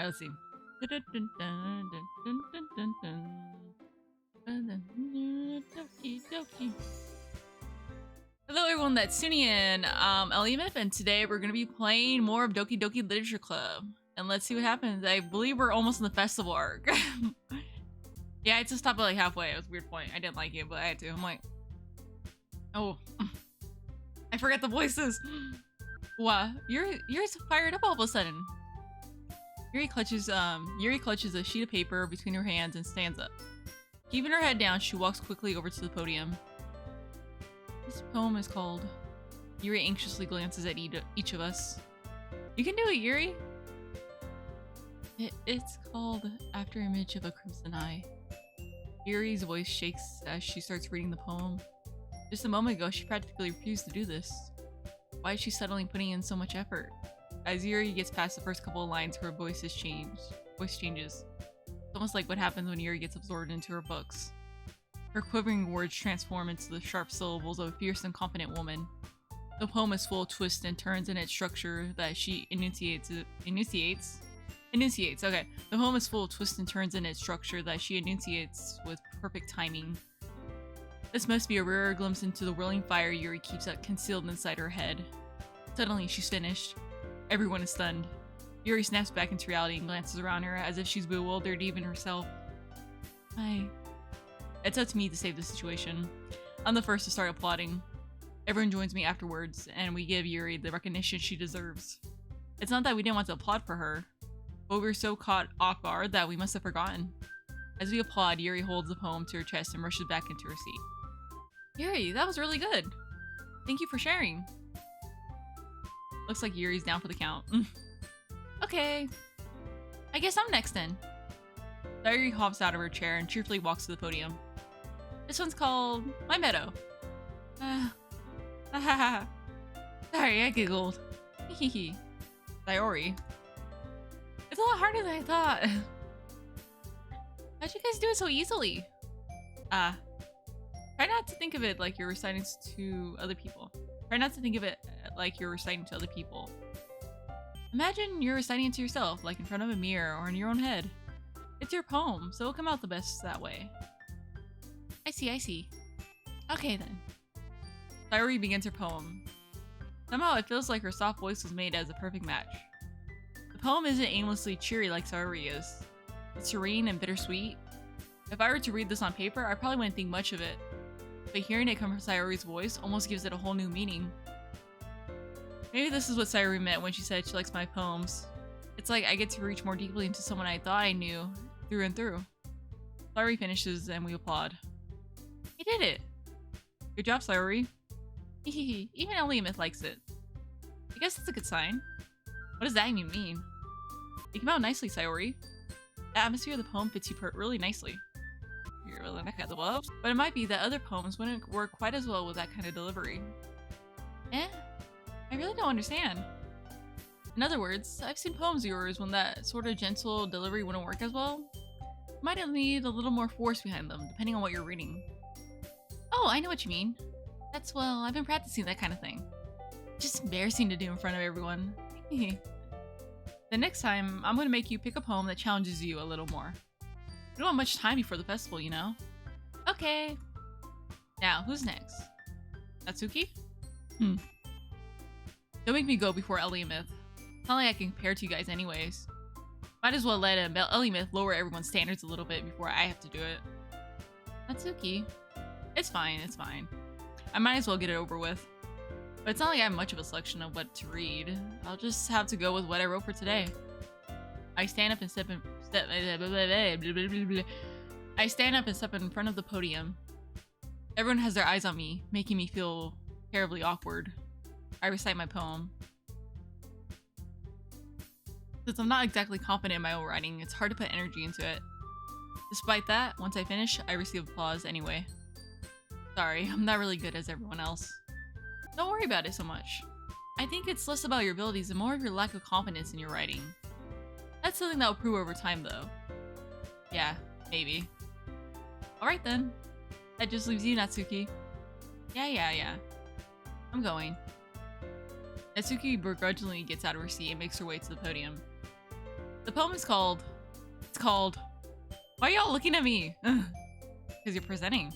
Let's see. Doki Doki. Hello everyone, that's Suni and Elimif, and today we're gonna be playing more of Doki Doki Literature Club. And let's see what happens. I believe we're almost in the festival arc. Yeah, I had to stop it like halfway. It was a weird point. I didn't like it, but I had to. I'm like, oh, I forgot the voices. Wow, Yuri's fired up all of a sudden. Yuri clutches a sheet of paper between her hands and stands up. Keeping her head down, she walks quickly over to the podium. This poem is called... Yuri anxiously glances at each of us. You can do it, Yuri! It's called After Image of a Crimson Eye. Yuri's voice shakes as she starts reading the poem. Just a moment ago, she practically refused to do this. Why is she suddenly putting in so much effort? As Yuri gets past the first couple of lines, her voice changes. It's almost like what happens when Yuri gets absorbed into her books. Her quivering words transform into the sharp syllables of a fierce and confident woman. The poem is full of twists and turns in its structure that she enunciates. Okay. The poem is full of twists and turns in its structure that she enunciates with perfect timing. This must be a rare glimpse into the whirling fire Yuri keeps concealed inside her head. Suddenly, she's finished. Everyone is stunned. Yuri snaps back into reality and glances around her as if she's bewildered even herself. It's up to me to save the situation. I'm the first to start applauding. Everyone joins me afterwards, and we give Yuri the recognition she deserves. It's not that we didn't want to applaud for her, but we were so caught off guard that we must have forgotten. As we applaud, Yuri holds the poem to her chest and rushes back into her seat. Yuri, that was really good. Thank you for sharing. Looks like Yuri's down for the count. Okay. I guess I'm next then. Sayori hops out of her chair and cheerfully walks to the podium. This one's called My Meadow. Sorry, I giggled. Hehehe. Sayori. It's a lot harder than I thought. How'd you guys do it so easily? Try not to think of it like you're reciting to other people. Try not to think of it like you're reciting to other people. Imagine you're reciting it to yourself, like in front of a mirror or in your own head. It's your poem, so it'll come out the best that way. I see. Okay then. Sayori begins her poem. Somehow it feels like her soft voice was made as a perfect match. The poem isn't aimlessly cheery like Sayori is. It's serene and bittersweet. If I were to read this on paper, I probably wouldn't think much of it. But hearing it come from Sayori's voice almost gives it a whole new meaning. Maybe this is what Sayori meant when she said she likes my poems. It's like I get to reach more deeply into someone I thought I knew, through and through. Sayori finishes and we applaud. You did it! Good job, Sayori. Hehehe, even Elimith likes it. I guess that's a good sign. What does that even mean? You came out nicely, Sayori. The atmosphere of the poem fits you really nicely. You're really not the love. But it might be that other poems wouldn't work quite as well with that kind of delivery. I really don't understand. In other words, I've seen poems of yours when that sort of gentle delivery wouldn't work as well. You might need a little more force behind them, depending on what you're reading. Oh, I know what you mean. I've been practicing that kind of thing. Just embarrassing to do in front of everyone. The next time, I'm going to make you pick a poem that challenges you a little more. We don't have much time before the festival, you know? Okay. Now, who's next? Natsuki? Don't make me go before Elimith. It's not like I can compare to you guys anyways. Might as well let Elimith lower everyone's standards a little bit before I have to do it. Natsuki? It's fine. I might as well get it over with. But it's not like I have much of a selection of what to read. I'll just have to go with what I wrote for today. I stand up and step in front of the podium. Everyone has their eyes on me, making me feel terribly awkward. I recite my poem. Since I'm not exactly confident in my own writing, it's hard to put energy into it. Despite that, once I finish, I receive applause anyway. Sorry, I'm not really good as everyone else. Don't worry about it so much. I think it's less about your abilities and more of your lack of confidence in your writing. That's something that will prove over time though. Yeah, maybe. Alright then. That just leaves you, Natsuki. Yeah. I'm going. Natsuki begrudgingly gets out of her seat and makes her way to the podium. The poem is called... It's called... Why are y'all looking at me? Because you're presenting.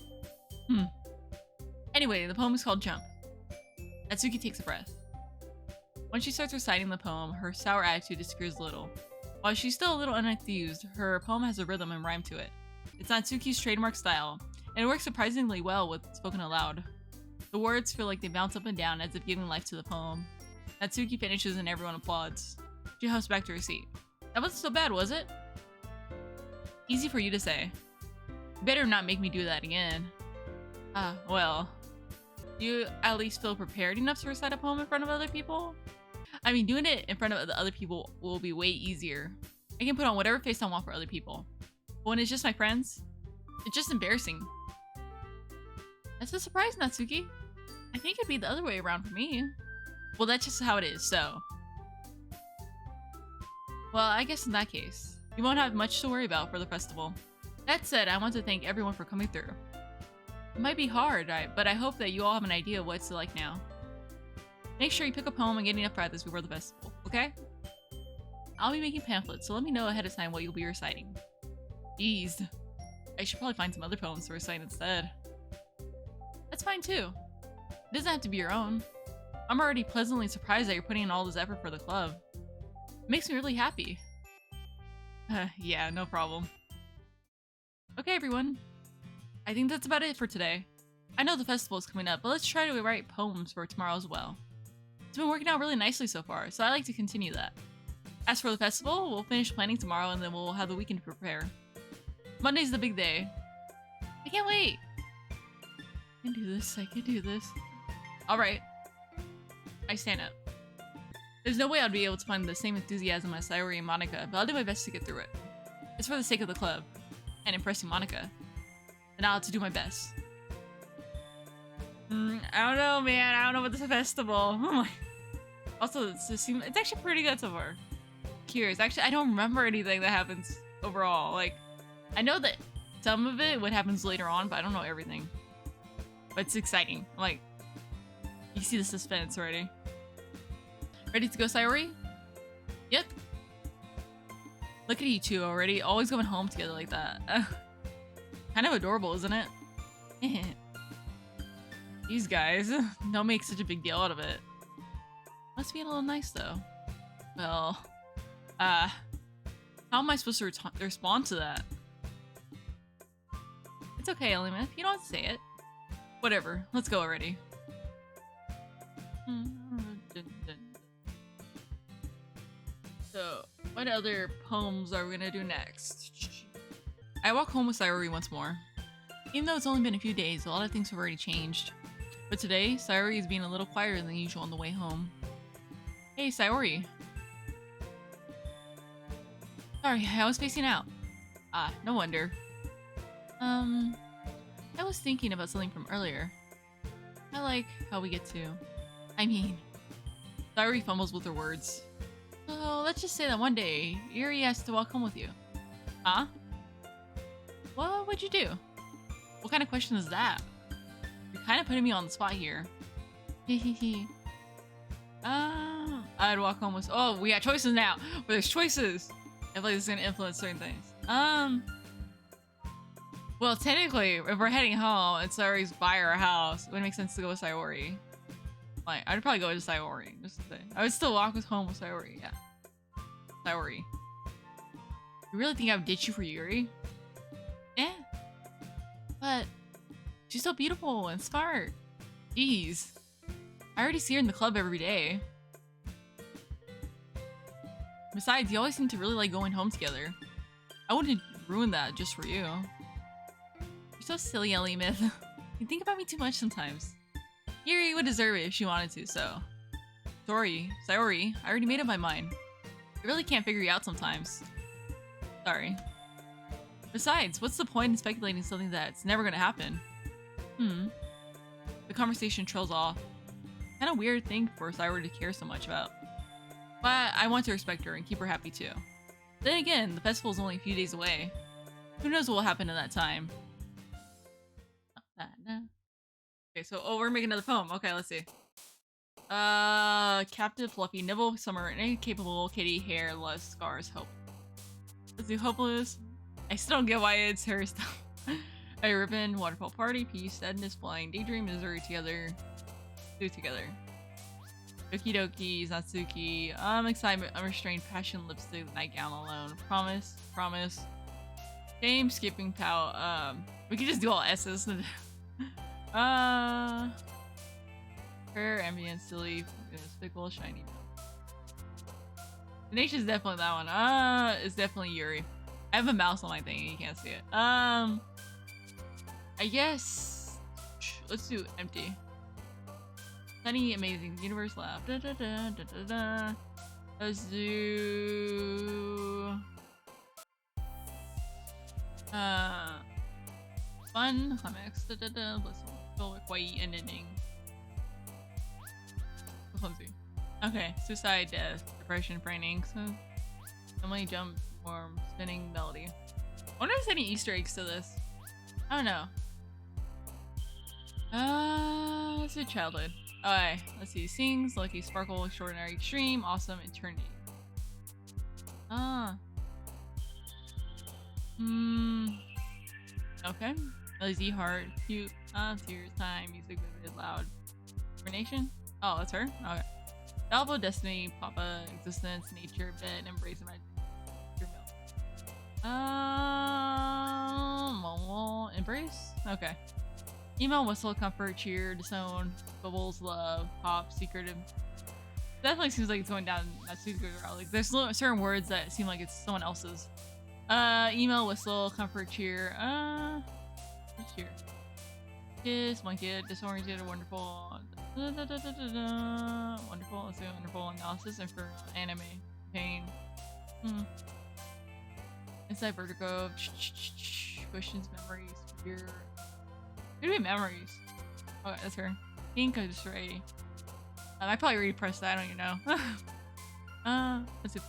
Anyway, the poem is called Jump. Natsuki takes a breath. When she starts reciting the poem, her sour attitude disappears a little. While she's still a little unenthused, her poem has a rhythm and rhyme to it. It's Natsuki's trademark style, and it works surprisingly well with spoken aloud. The words feel like they bounce up and down as if giving life to the poem. Natsuki finishes and everyone applauds. She hops back to her seat. That wasn't so bad, was it? Easy for you to say. You better not make me do that again. Well. Do you at least feel prepared enough to recite a poem in front of other people? I mean, doing it in front of the other people will be way easier. I can put on whatever face I want for other people. But when it's just my friends, it's just embarrassing. That's a surprise, Natsuki. I think it'd be the other way around for me. Well, that's just how it is, so. Well, I guess in that case, you won't have much to worry about for the festival. That said, I want to thank everyone for coming through. It might be hard, but I hope that you all have an idea of what it's like now. Make sure you pick a poem and get enough practice before the festival, okay? I'll be making pamphlets, so let me know ahead of time what you'll be reciting. Jeez. I should probably find some other poems to recite instead. That's fine too. It doesn't have to be your own. I'm already pleasantly surprised that you're putting in all this effort for the club. It makes me really happy. Yeah, no problem. Okay, everyone. I think that's about it for today. I know the festival is coming up, but let's try to write poems for tomorrow as well. It's been working out really nicely so far, so I like to continue that. As for the festival, we'll finish planning tomorrow and then we'll have the weekend to prepare. Monday's the big day. I can't wait! I can do this, I can do this. Alright. I stand up. There's no way I'd be able to find the same enthusiasm as Sayori and Monika, but I'll do my best to get through it. It's for the sake of the club, and impressing Monika. And I'll have to do my best. I don't know, man. I don't know about this festival. Oh my. Also, it's actually pretty good so far. Curious. Actually, I don't remember anything that happens overall. Like, I know that some of it, what happens later on, but I don't know everything. But it's exciting. Like, you see the suspense already. Ready to go, Sayori? Yep. Look at you two already, always going home together like that. Kind of adorable, isn't it? These guys don't make such a big deal out of it. Must be a little nice though. Well, how am I supposed to respond to that? It's okay, Elimith. You don't have to say it. Whatever. Let's go already. So, what other poems are we gonna do next? I walk home with Sayori once more. Even though it's only been a few days, a lot of things have already changed. But today, Sayori is being a little quieter than usual on the way home. Hey, Sayori. Sorry, I was spacing out. Ah, no wonder. I was thinking about something from earlier. I like how we get to... Sayori fumbles with her words. So, let's just say that one day, Yuri has to walk home with you. Huh? What would you do? What kind of question is that? You're kind of putting me on the spot here. Hehehe. I'd walk home with... Oh, we got choices now! But there's choices! I feel like this is gonna influence certain things. Well, technically, if we're heading home and Sayori's by our house, it would make sense to go with Sayori. Like, I'd probably go with Sayori, just to say. I would still walk home with Sayori, yeah. Sayori. You really think I would ditch you for Yuri? Yeah. But she's so beautiful and smart. Jeez. I already see her in the club every day. Besides, you always seem to really like going home together. I wouldn't ruin that just for you. You're so silly, Elimith. You think about me too much sometimes. Yuri would deserve it if she wanted to, so. Sorry, Sayori, I already made up my mind. I really can't figure you out sometimes. Sorry. Besides, what's the point in speculating something that's never gonna happen? The conversation trails off. Kind of weird thing for Sayori to care so much about. But I want to respect her and keep her happy too. Then again, the festival is only a few days away. Who knows what will happen in that time? Okay, so we're making another poem. Okay, let's see. Captive Fluffy, Nibble, Summer, incapable kitty, hair, lust, scars, hope. Let's do hopeless. I still don't get why it's her stuff. A ribbon, waterfall party, peace, sadness, flying, daydream, misery together. Do it together. Doki Doki, Natsuki, excitement, unrestrained passion, lipstick, nightgown alone. Promise, promise. Game, skipping, pow. We could just do all S's. Prayer, ambient, silly, fickle, shiny. The nation's definitely that one. It's definitely Yuri. I have a mouse on my thing and you can't see it. I guess let's do empty. Sunny, amazing, universe lab. Da, da, da, da, da, da. Let's do fun, climax, da, da, da. Let's go kawaii ending. Clumsy. Okay, suicide, death, depression, frightening. So, family, jump, warm, spinning, melody. I wonder if there's any Easter eggs to this. I don't know. Let's do childhood. Alright, let's see. Sings, lucky, sparkle, extraordinary, extreme, awesome, eternity. Okay. Lazy heart, cute, tears, time, music, vivid, loud. Nation? Oh, that's her? Okay. Albo, destiny, papa, existence, nature, bed, embrace, embrace? Okay. Email, whistle, comfort, cheer, disown, bubbles, love, pop, secretive. Definitely seems like it's going down Natsuki's route. Like, there's certain words that seem like it's someone else's. Email, whistle, comfort, cheer, cheer. Kiss, blanket, disoriented, wonderful. Wonderful, let's do wonderful analysis, and for anime, pain. Inside vertigo, questions, memories, fear. Could be memories. Okay, that's her. Pink, I just ready. I probably already pressed that, I don't even know. Let's do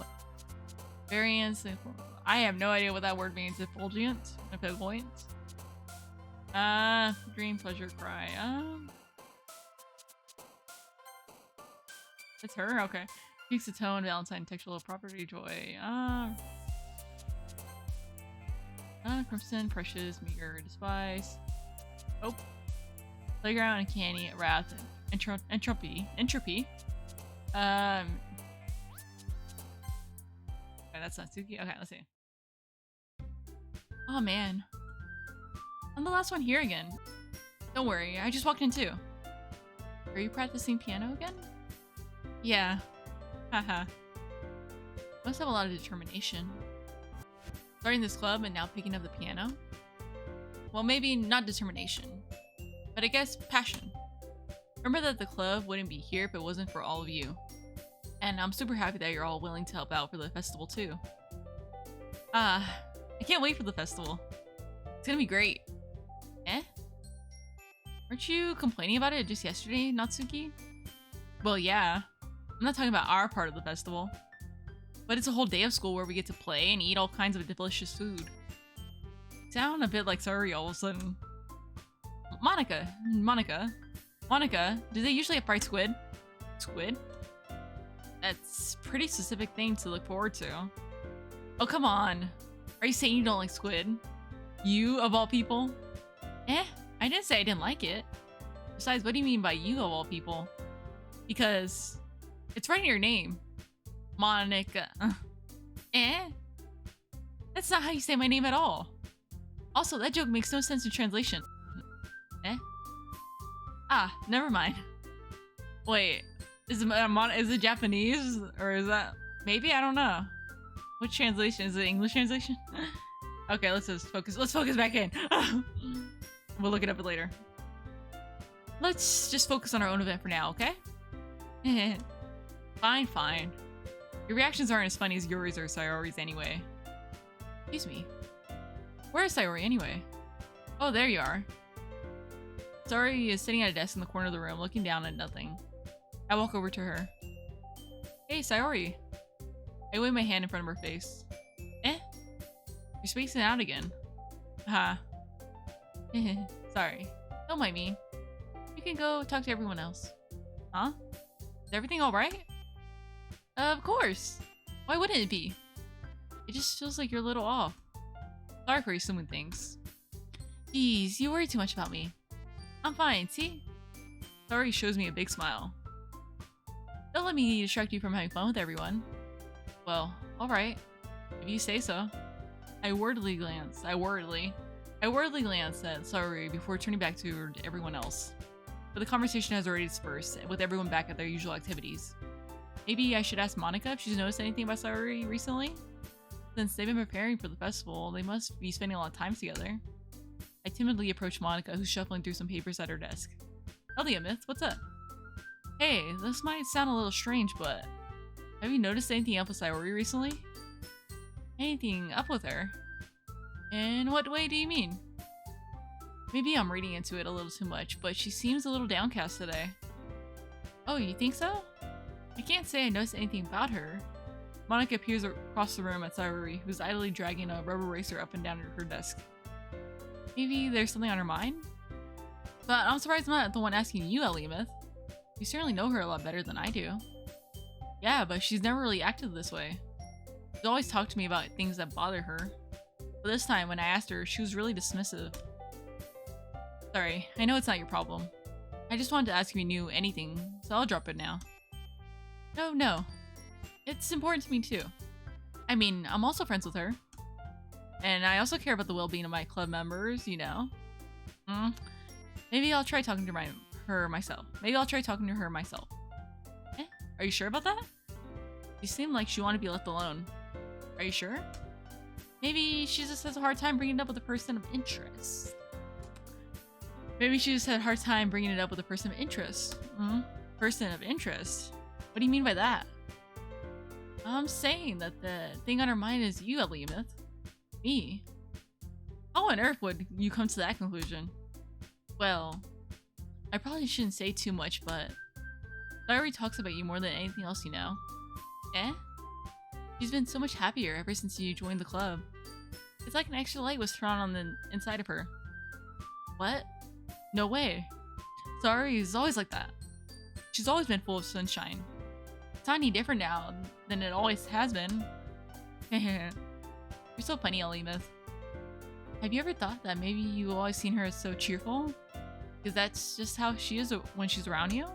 variance. I have no idea what that word means. Effulgent, effulgent. Dream, pleasure, cry. It's her? Okay. Peaks the tone, Valentine, textual property, joy. Crimson, precious, meager, despise. Oh. Playground, uncanny, wrath, entropy. Okay, that's Natsuki. Okay, let's see. Oh man. I'm the last one here again. Don't worry, I just walked in too. Are you practicing piano again? Yeah. Haha. Must have a lot of determination. Starting this club and now picking up the piano? Well, maybe not determination, but I guess passion. Remember that the club wouldn't be here if it wasn't for all of you. And I'm super happy that you're all willing to help out for the festival too. I can't wait for the festival. It's gonna be great. Eh? Weren't you complaining about it just yesterday, Natsuki? Well, yeah. I'm not talking about our part of the festival. But it's a whole day of school where we get to play and eat all kinds of delicious food. Sound a bit like Sayori all of a sudden. Monika, do they usually have fried squid? Squid? That's a pretty specific thing to look forward to. Oh, come on. Are you saying you don't like squid? You, of all people? I didn't say I didn't like it. Besides, what do you mean by you, of all people? Because it's right in your name. Monika. That's not how you say my name at all. Also, that joke makes no sense in translation. Never mind. Wait, is it Japanese? Or is that... Maybe? I don't know. Which translation? Is it English translation? Okay, let's just focus. Let's focus back in. We'll look it up later. Let's just focus on our own event for now, okay? Fine. Your reactions aren't as funny as Yuri's or Sayori's anyway. Excuse me. Where is Sayori anyway? Oh, there you are. Sayori is sitting at a desk in the corner of the room, looking down at nothing. I walk over to her. Hey, Sayori. I wave my hand in front of her face. You're spacing out again. Sorry. Don't mind me. You can go talk to everyone else. Huh? Is everything alright? Of course. Why wouldn't it be? It just feels like you're a little off. Sorry for assuming things. Geez, you worry too much about me. I'm fine, see? Sayori shows me a big smile. Don't let me distract you from having fun with everyone. Well, alright. If you say so. I worriedly glanced at Sayori before turning back to everyone else. But the conversation has already dispersed, with everyone back at their usual activities. Maybe I should ask Monika if she's noticed anything about Sayori recently? Since they've been preparing for the festival, they must be spending a lot of time together. I timidly approach Monika, who's shuffling through some papers at her desk. Myth, what's up? Hey, this might sound a little strange, but have you noticed anything up with Sayori recently? Anything up with her? In what way do you mean? Maybe I'm reading into it a little too much, but she seems a little downcast today. Oh, you think so? I can't say I noticed anything about her. Monika appears across the room at Sayori, who's idly dragging a rubber racer up and down her desk. Maybe there's something on her mind? But I'm surprised I'm not the one asking you, Myth. You certainly know her a lot better than I do. Yeah, but she's never really acted this way. She's always talked to me about things that bother her. But this time, when I asked her, she was really dismissive. Sorry, I know it's not your problem. I just wanted to ask if you knew anything, so I'll drop it now. No. It's important to me too. I mean, I'm also friends with her. And I also care about the well-being of my club members, you know. Maybe I'll try talking to her myself. Eh? Are you sure about that? You seem like she wanted to be left alone. Are you sure? Maybe she just has a hard time bringing it up with a person of interest. Person of interest? What do you mean by that? I'm saying that the thing on her mind is you, Myth. Me? How on earth would you come to that conclusion? Well, I probably shouldn't say too much, but Sayori talks about you more than anything else you know. Eh? She's been so much happier ever since you joined the club. It's like an extra light was thrown on the inside of her. What? No way. Sayori is always like that. She's always been full of sunshine. It's not any different now than it always has been. You're so funny, Myth. Have you ever thought that maybe you've always seen her as so cheerful? Because that's just how she is when she's around you?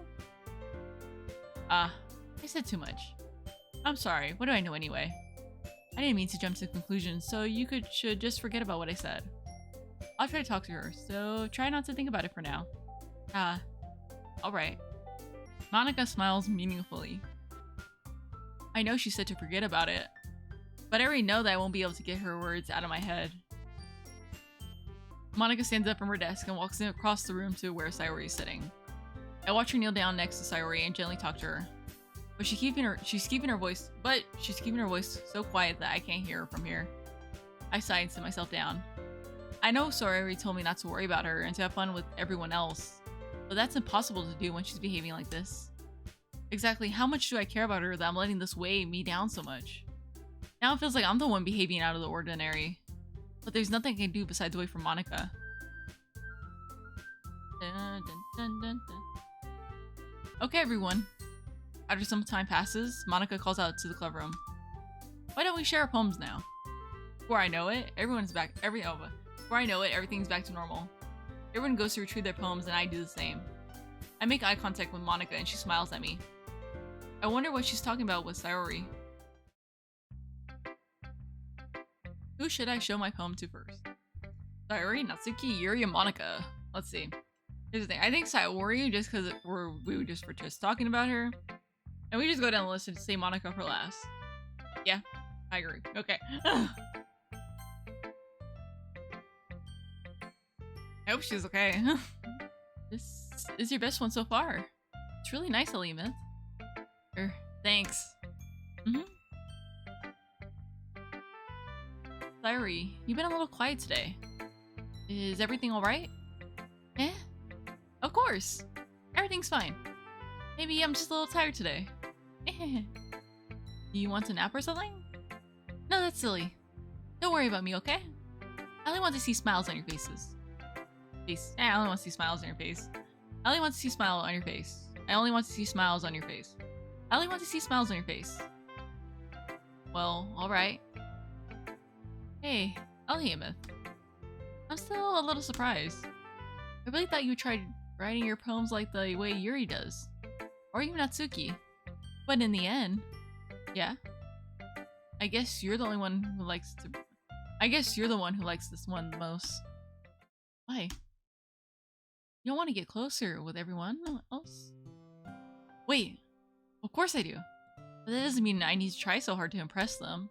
I said too much. I'm sorry, what do I know anyway? I didn't mean to jump to conclusions, so you should just forget about what I said. I'll try to talk to her, so try not to think about it for now. Alright. Monika smiles meaningfully. I know she said to forget about it, but I already know that I won't be able to get her words out of my head. Monika stands up from her desk and walks across the room to where Sayori is sitting. I watch her kneel down next to Sayori and gently talk to her. But she's keeping her voice so quiet that I can't hear her from here. I sigh and sit myself down. I know Sayori told me not to worry about her and to have fun with everyone else, but that's impossible to do when she's behaving like this. Exactly how much do I care about her that I'm letting this weigh me down so much? Now it feels like I'm the one behaving out of the ordinary. But there's nothing I can do besides wait for Monika. Dun, dun, dun, dun, dun. Okay, everyone. After some time passes, Monika calls out to the club room. Why don't we share our poems now? Before I know it, everything's back to normal. Everyone goes to retrieve their poems and I do the same. I make eye contact with Monika and she smiles at me. I wonder what she's talking about with Sayori. Who should I show my poem to first? Sayori, Natsuki, Yuri, and Monika. Let's see. Here's the thing. I think Sayori, just because we were just talking about her. And we just go down the list and say Monika for last. Yeah, I agree. Okay. I hope she's okay. This is your best one so far. It's really nice, Myth. Thanks. Sayori, you've been a little quiet today. Is everything alright? Eh? Of course! Everything's fine. Maybe I'm just a little tired today. You want a nap or something? No, that's silly. Don't worry about me, okay? I only want to see smiles on your faces. I only want to see smiles on your face. I only want to see smiles on your face. I only want to see smiles on your face. I only want to see smiles on your face. Well, alright. Hey, Elliamith. I'm still a little surprised. I really thought you tried writing your poems like the way Yuri does. Or even Natsuki. But in the end... Yeah? I guess you're the only one who likes to... I guess you're the one who likes this one the most. Why? You don't want to get closer with everyone else? Wait. Of course I do. But that doesn't mean I need to try so hard to impress them.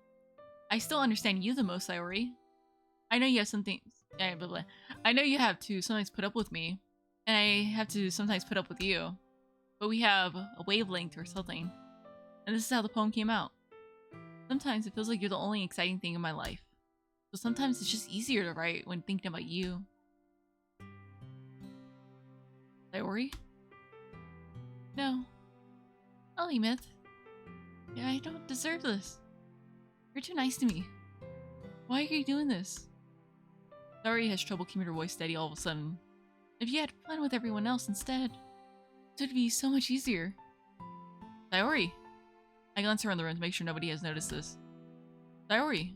I still understand you the most, Sayori. I know you have something... blah, blah, blah. I know you have to sometimes put up with me. And I have to sometimes put up with you. But we have a wavelength or something. And this is how the poem came out. Sometimes it feels like you're the only exciting thing in my life. But sometimes it's just easier to write when thinking about you. Sayori? No. Elliamith. Yeah, I don't deserve this. You're too nice to me. Why are you doing this? Sayori has trouble keeping her voice steady all of a sudden. If you had fun with everyone else instead, it would be so much easier. Sayori! I glance around the room to make sure nobody has noticed this. Sayori!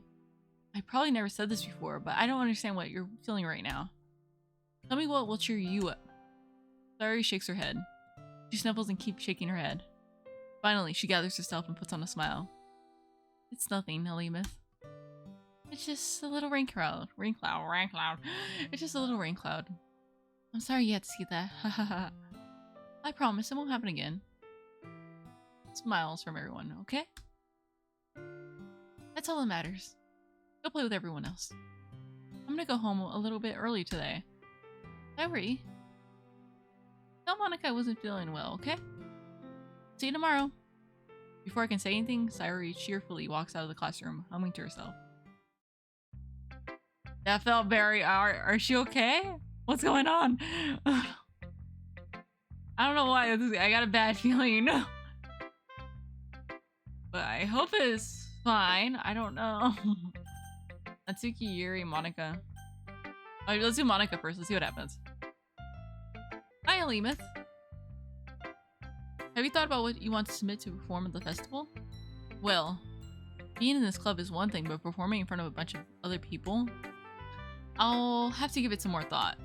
I probably never said this before, but I don't understand what you're feeling right now. Tell me what will cheer you up. Sayori shakes her head. She snuffles and keeps shaking her head. Finally, she gathers herself and puts on a smile. It's nothing, Elliamith. It's just a little rain cloud. Rain cloud. It's just a little rain cloud. I'm sorry you had to see that. Hahaha. I promise it won't happen again. Smiles from everyone, okay? That's all that matters. Go play with everyone else. I'm gonna go home a little bit early today. Sayori, tell Monika I wasn't feeling well, okay? See you tomorrow. Before I can say anything, Sayori cheerfully walks out of the classroom, humming to herself. That felt very... Are she okay? What's going on? I don't know why. I got a bad feeling. But I hope it's fine. I don't know. Natsuki, Yuri, Monika. Alright, let's do Monika first. Let's see what happens. Hi, Elliamith. Have you thought about what you want to submit to perform at the festival? Well, being in this club is one thing, but performing in front of a bunch of other people? I'll have to give it some more thought.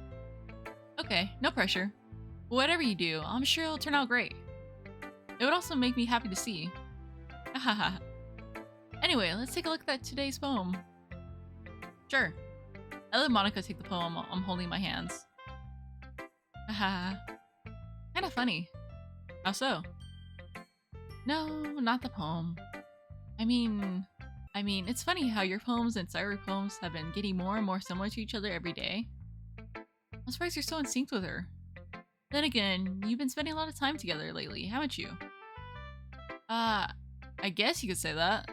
Okay, no pressure. But whatever you do, I'm sure it'll turn out great. It would also make me happy to see. Hahaha. Anyway, let's take a look at today's poem. Sure. I let Monika take the poem I'm holding in my hands. Haha. Kinda funny. How so? No, not the poem. I mean, it's funny how your poems and Sayori poems have been getting more and more similar to each other every day. I'm surprised you're so in sync with her. Then again, you've been spending a lot of time together lately, haven't you? I guess you could say that.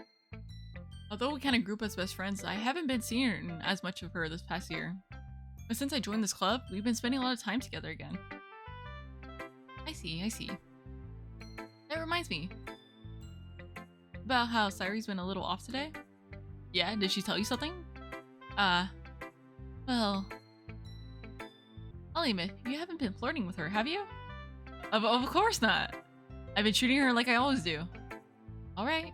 Although we kind of group as best friends, I haven't been seeing as much of her this past year. But since I joined this club, we've been spending a lot of time together again. I see. That reminds me. About how Sayori's been a little off today? Yeah, did she tell you something? Well... Elliamith, you haven't been flirting with her, have you? Of course not! I've been treating her like I always do. Alright.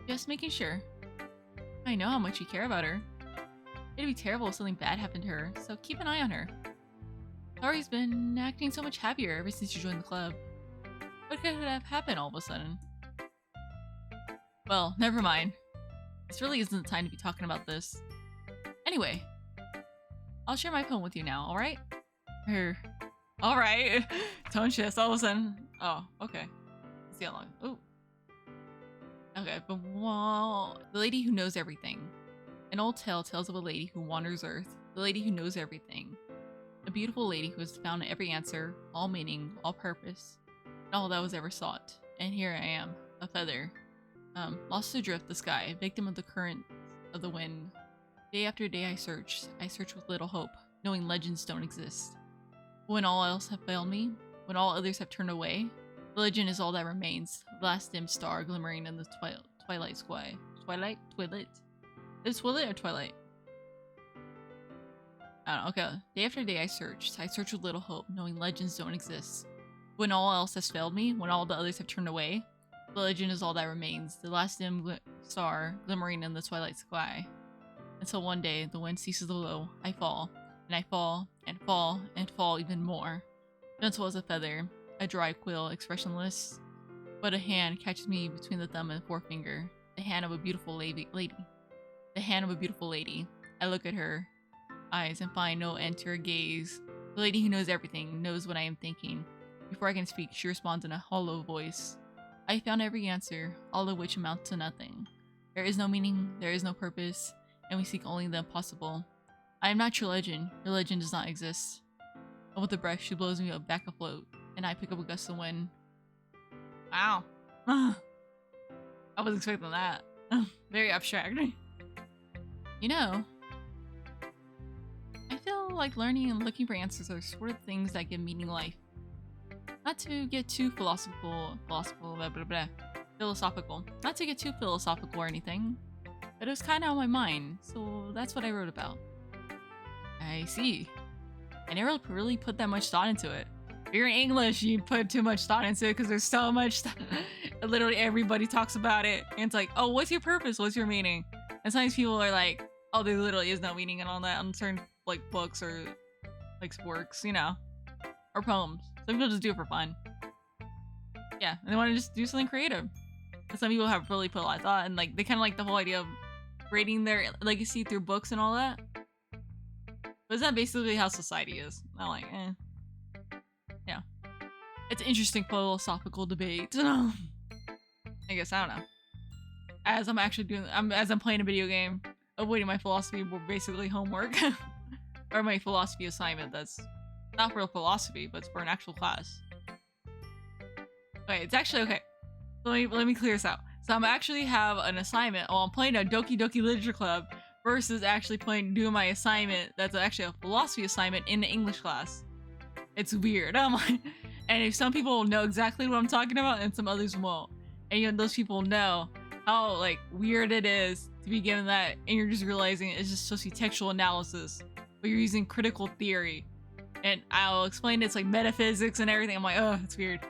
Just making sure. I know how much you care about her. It'd be terrible if something bad happened to her, so keep an eye on her. Sayori's been acting so much happier ever since you joined the club. What could have happened all of a sudden? Well, never mind. This really isn't the time to be talking about this. Anyway, I'll share my poem with you now, alright? Alright. Tone shifts all of a sudden. Oh, okay. Let's see how long. Ooh. Okay, but well, the lady who knows everything. An old tale tells of a lady who wanders Earth. The lady who knows everything. A beautiful lady who has found every answer, all meaning, all purpose, and all that was ever sought. And here I am, a feather. Lost adrift the sky, victim of the current of the wind. Day after day I search with little hope, knowing legends don't exist. But when all else have failed me, when all others have turned away, religion is all that remains, the last dim star glimmering in the twilight sky. Twilight? Is it twilight or twilight? I don't know, okay. Day after day I search with little hope, knowing legends don't exist. When all else has failed me, when all the others have turned away, religion is all that remains, the last dim star glimmering in the twilight sky. Until one day, the wind ceases to blow, I fall, and I fall, and fall, and fall even more. Gentle as a feather, a dry quill, expressionless, but a hand catches me between the thumb and forefinger. The hand of a beautiful lady. The hand of a beautiful lady. I look at her eyes and find no end to her gaze. The lady who knows everything, knows what I am thinking. Before I can speak, she responds in a hollow voice. I found every answer, all of which amount to nothing. There is no meaning, there is no purpose, and we seek only the impossible. I am not your legend does not exist. And with a breath, she blows me back afloat, and I pick up a gust of wind. Wow. I wasn't expecting that. Very abstract. You know, I feel like learning and looking for answers are sort of things that give meaning life. Not to get too philosophical, Not to get too philosophical or anything, but it was kind of on my mind, so that's what I wrote about. I see. I never really put that much thought into it. If you're in English, you put too much thought into it because there's so much stuff. Literally everybody talks about it, and it's like, oh, what's your purpose? What's your meaning? And sometimes people are like, oh, there literally is no meaning and all that on certain like books or like works, you know, or poems. Some people just do it for fun. Yeah, and they want to just do something creative. And some people have really put a lot of thought, and like they kind of like the whole idea of rating their legacy through books and all that. But is that basically how society is? I'm like, yeah. It's an interesting philosophical debate. I guess, I don't know. As I'm actually as I'm playing a video game, avoiding my philosophy, basically homework. Or my philosophy assignment that's not for philosophy, but it's for an actual class. Okay, it's actually okay. Let me clear this out. So I'm actually have an assignment. I'm playing a Doki Doki Literature Club versus actually doing my assignment. That's actually a philosophy assignment in the English class. It's weird. And if some people know exactly what I'm talking about, and some others won't. And you know, those people know how like weird it is to be given that, and you're just realizing it's just socio-textual analysis, but you're using critical theory. And I'll explain it's like metaphysics and everything. I'm like, oh, it's weird.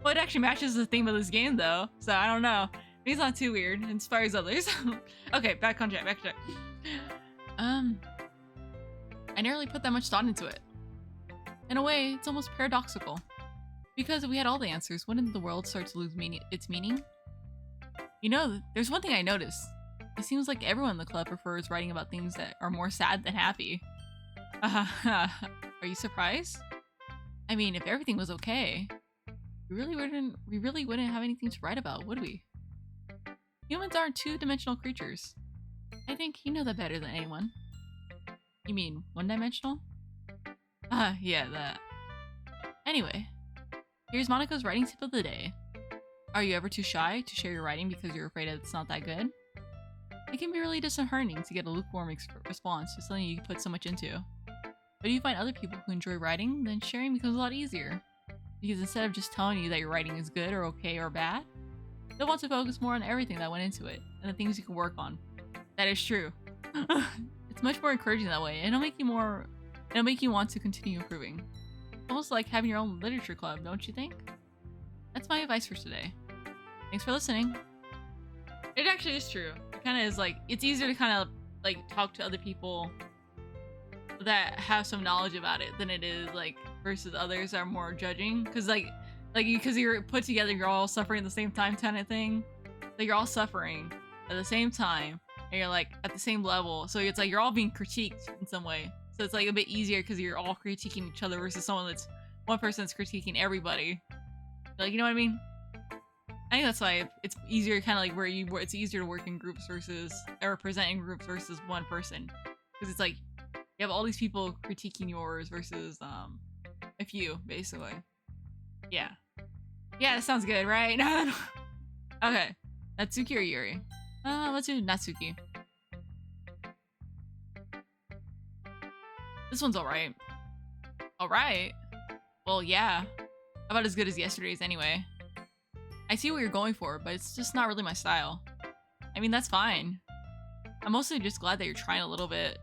Well, it actually matches the theme of this game though, so I don't know. Maybe it's not too weird. It inspires others. Okay, back on track. I never really put that much thought into it. In a way, it's almost paradoxical. Because if we had all the answers, wouldn't the world start to lose its meaning? You know, there's one thing I noticed. It seems like everyone in the club prefers writing about things that are more sad than happy. Are you surprised? I mean, if everything was okay, we really wouldn't have anything to write about, would we? Humans aren't two-dimensional creatures. I think you know that better than anyone. You mean one-dimensional? Yeah, that. Anyway, here's Monika's writing tip of the day. Are you ever too shy to share your writing because you're afraid it's not that good? It can be really disheartening to get a lukewarm response to something you put so much into. But if you find other people who enjoy writing, then sharing becomes a lot easier. Because instead of just telling you that your writing is good or okay or bad, they'll want to focus more on everything that went into it and the things you can work on. That is true. It's much more encouraging that way, and it'll make you want to continue improving. Almost like having your own literature club, don't you think? That's my advice for today. Thanks for listening. It actually is true. It kind of is like, it's easier to kind of like talk to other people that have some knowledge about it than it is like versus others that are more judging. Because because you're put together, you're all suffering at the same time kind of thing. Like you're all suffering at the same time, and you're like at the same level. So it's like you're all being critiqued in some way. So it's like a bit easier because you're all critiquing each other versus one person that's critiquing everybody. Like, you know what I mean? I think that's why it's easier, kind of like where it's easier to work in groups or present in groups versus one person, because it's like you have all these people critiquing yours versus a few, basically. Yeah, that sounds good, right? Okay, Natsuki or Yuri? Let's do Natsuki. This one's alright. Alright? Well, yeah. About as good as yesterday's anyway. I see what you're going for, but it's just not really my style. I mean, that's fine. I'm mostly just glad that you're trying a little bit.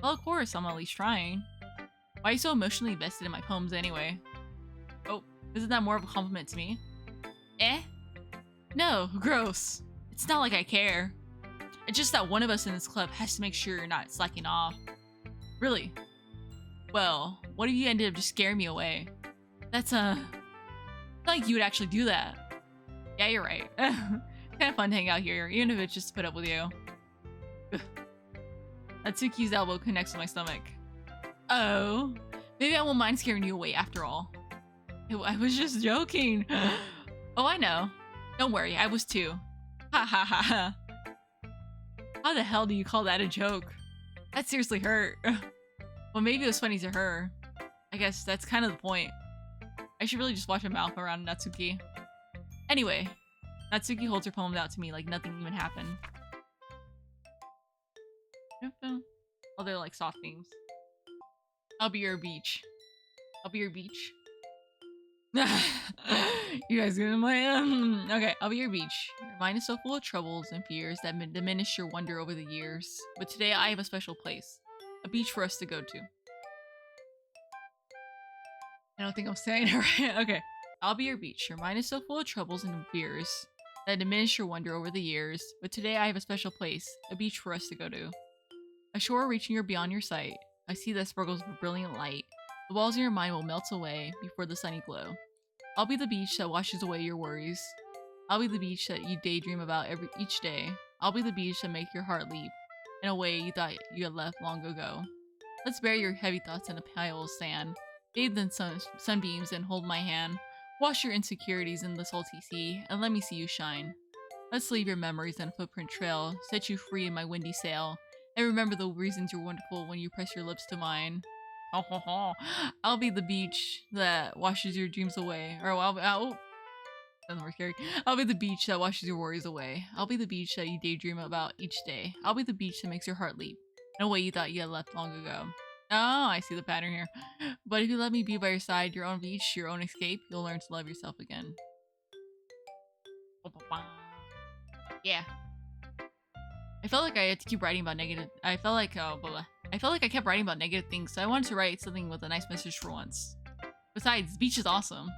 Well, of course, I'm at least trying. Why are you so emotionally invested in my poems anyway? Oh, isn't that more of a compliment to me? No, gross. It's not like I care. It's just that one of us in this club has to make sure you're not slacking off. Really? Well, what if you ended up just scaring me away? That's not like you would actually do that. Yeah, you're right. It's kind of fun to hang out here, even if it's just to put up with you. Natsuki's elbow connects with my stomach. Oh, maybe I won't mind scaring you away after all. I was just joking. Oh, I know. Don't worry, I was too. Ha ha ha ha. How the hell do you call that a joke? That seriously hurt. Well, maybe it was funny to her. I guess that's kind of the point. I should really just watch my mouth around Natsuki. Anyway, Natsuki holds her palm out to me like nothing even happened. Oh, they're like soft themes. I'll be your beach. I'll be your beach. You guys get my okay, I'll be your beach. Your mind is so full of troubles and fears that diminish your wonder over the years. But today I have a special place. A beach for us to go to. I don't think I'm saying it right. Okay. I'll be your beach. Your mind is so full of troubles and fears that diminish your wonder over the years. But today I have a special place. A beach for us to go to. A shore reaching beyond your sight. I see that sparkles with brilliant light. The walls in your mind will melt away before the sunny glow. I'll be the beach that washes away your worries. I'll be the beach that you daydream about each day. I'll be the beach that makes your heart leap in a way you thought you had left long ago. Let's bury your heavy thoughts in a pile of sand. Bathe in sunbeams and hold my hand. Wash your insecurities in the salty sea and let me see you shine. Let's leave your memories on a footprint trail, set you free in my windy sail, and remember the reasons you're wonderful when you press your lips to mine. Oh, ho, ho. I'll be the beach that washes your dreams away. Or that's more scary. I'll be the beach that washes your worries away. I'll be the beach that you daydream about each day. I'll be the beach that makes your heart leap in a way you thought you had left long ago. Oh, I see the pattern here. But if you let me be by your side, your own beach, your own escape, you'll learn to love yourself again. Yeah. I felt like I had to keep writing about negative. I felt like I kept writing about negative things, so I wanted to write something with a nice message for once. Besides, the beach is awesome.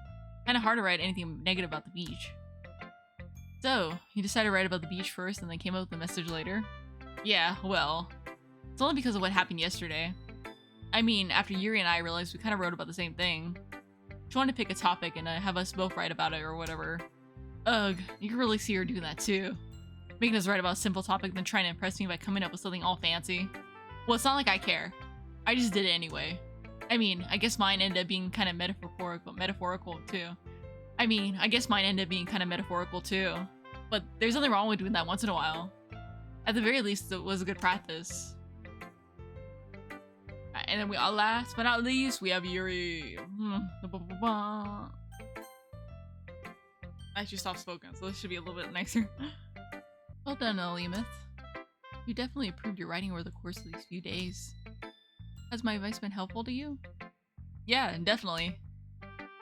Kind of hard to write anything negative about the beach. So, you decided to write about the beach first and then came up with the message later? Yeah, well, it's only because of what happened yesterday. I mean, after Yuri and I realized we kind of wrote about the same thing. She wanted to pick a topic and have us both write about it or whatever. Ugh, you can really see her doing that too. Making us write about a simple topic then trying to impress me by coming up with something all fancy. Well, it's not like I care. I just did it anyway. I mean, I guess mine ended up being kind of metaphorical too. But there's nothing wrong with doing that once in a while. At the very least, it was a good practice. And then last but not least, we have Yuri. I actually soft spoken, so this should be a little bit nicer. Well done, Elymith. You definitely improved your writing over the course of these few days. Has my advice been helpful to you? Yeah, definitely.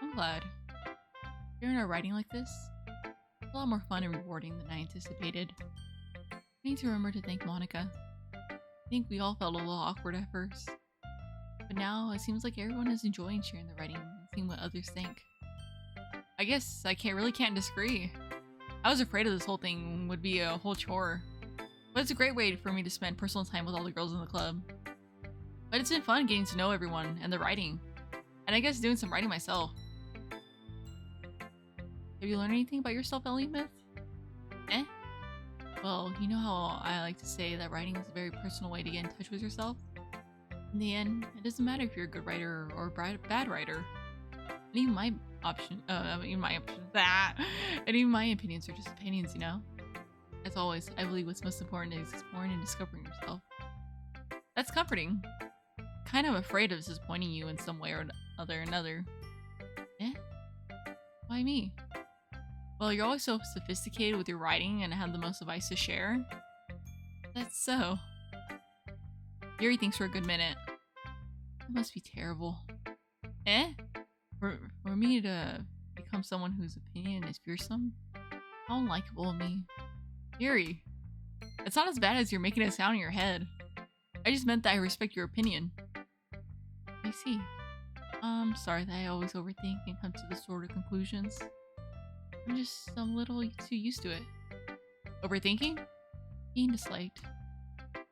I'm glad. Hearing our writing like this, it's a lot more fun and rewarding than I anticipated. I need to remember to thank Monika. I think we all felt a little awkward at first. But now it seems like everyone is enjoying sharing the writing and seeing what others think. I guess I can't disagree. I was afraid of this whole thing would be a whole chore. But it's a great way for me to spend personal time with all the girls in the club. But it's been fun getting to know everyone and the writing. And I guess doing some writing myself. Have you learned anything about yourself, Elymith? Eh? Well, you know how I like to say that writing is a very personal way to get in touch with yourself? In the end, it doesn't matter if you're a good writer or a bad writer. And even my opinions are just opinions, you know? As always, I believe what's most important is exploring and discovering yourself. That's comforting. Kind of afraid of disappointing you in some way or another. Eh? Why me? Well, you're always so sophisticated with your writing and have the most advice to share. That's so. Yuri thinks for a good minute. That must be terrible. Eh? For me to become someone whose opinion is fearsome? How unlikable of me. Yuri, it's not as bad as you're making it sound in your head. I just meant that I respect your opinion. I see. I'm sorry that I always overthink and come to this sort of conclusions. I'm just a little too used to it. Overthinking? Being disliked.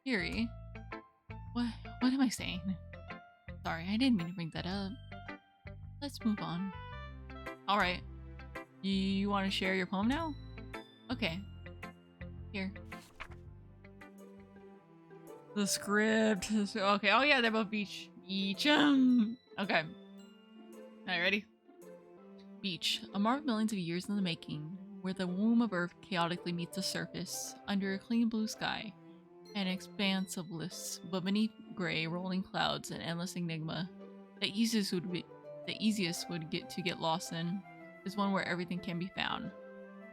Yuri. What am I saying? Sorry, I didn't mean to bring that up. Let's move on. Alright. You want to share your poem now? Okay. Here. The script. Okay. Oh yeah, they're both beach. Beach. Okay. Alright, ready? Beach. A mark of millions of years in the making, where the womb of Earth chaotically meets the surface, under a clean blue sky, an expanse of bliss, but beneath gray, rolling clouds, an endless enigma. The easiest would get lost in is one where everything can be found.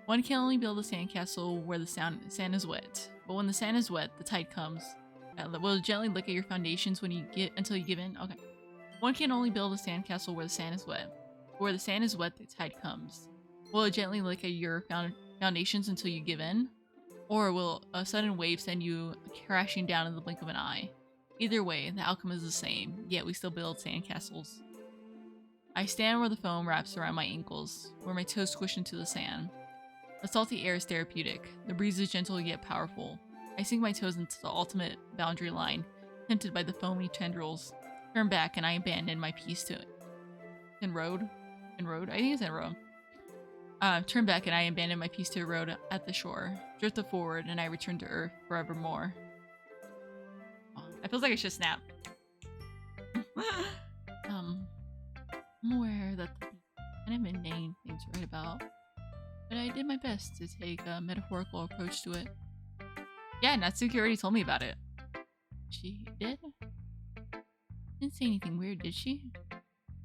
One can only build a sandcastle where the sand is wet, but when the sand is wet, the tide comes. Will it gently lick at your foundations until you give in? Okay. One can only build a sandcastle where the sand is wet. But where the sand is wet, the tide comes. Will it gently lick at your foundations until you give in? Or will a sudden wave send you crashing down in the blink of an eye? Either way, the outcome is the same, yet we still build sandcastles. I stand where the foam wraps around my ankles, where my toes squish into the sand. The salty air is therapeutic. The breeze is gentle yet powerful. I sink my toes into the ultimate boundary line, tempted by the foamy tendrils. Turn back and I abandon my peace to it. Enroad? I think it's enroad. Turn back and I abandon my peace to erode at the shore. Drifted forward and I return to Earth forevermore. Oh, that feels like I should snap. I'm aware that the kind of inane thing to write about, but I did my best to take a metaphorical approach to it. Yeah, Natsuki already told me about it. She did? Didn't say anything weird, did she?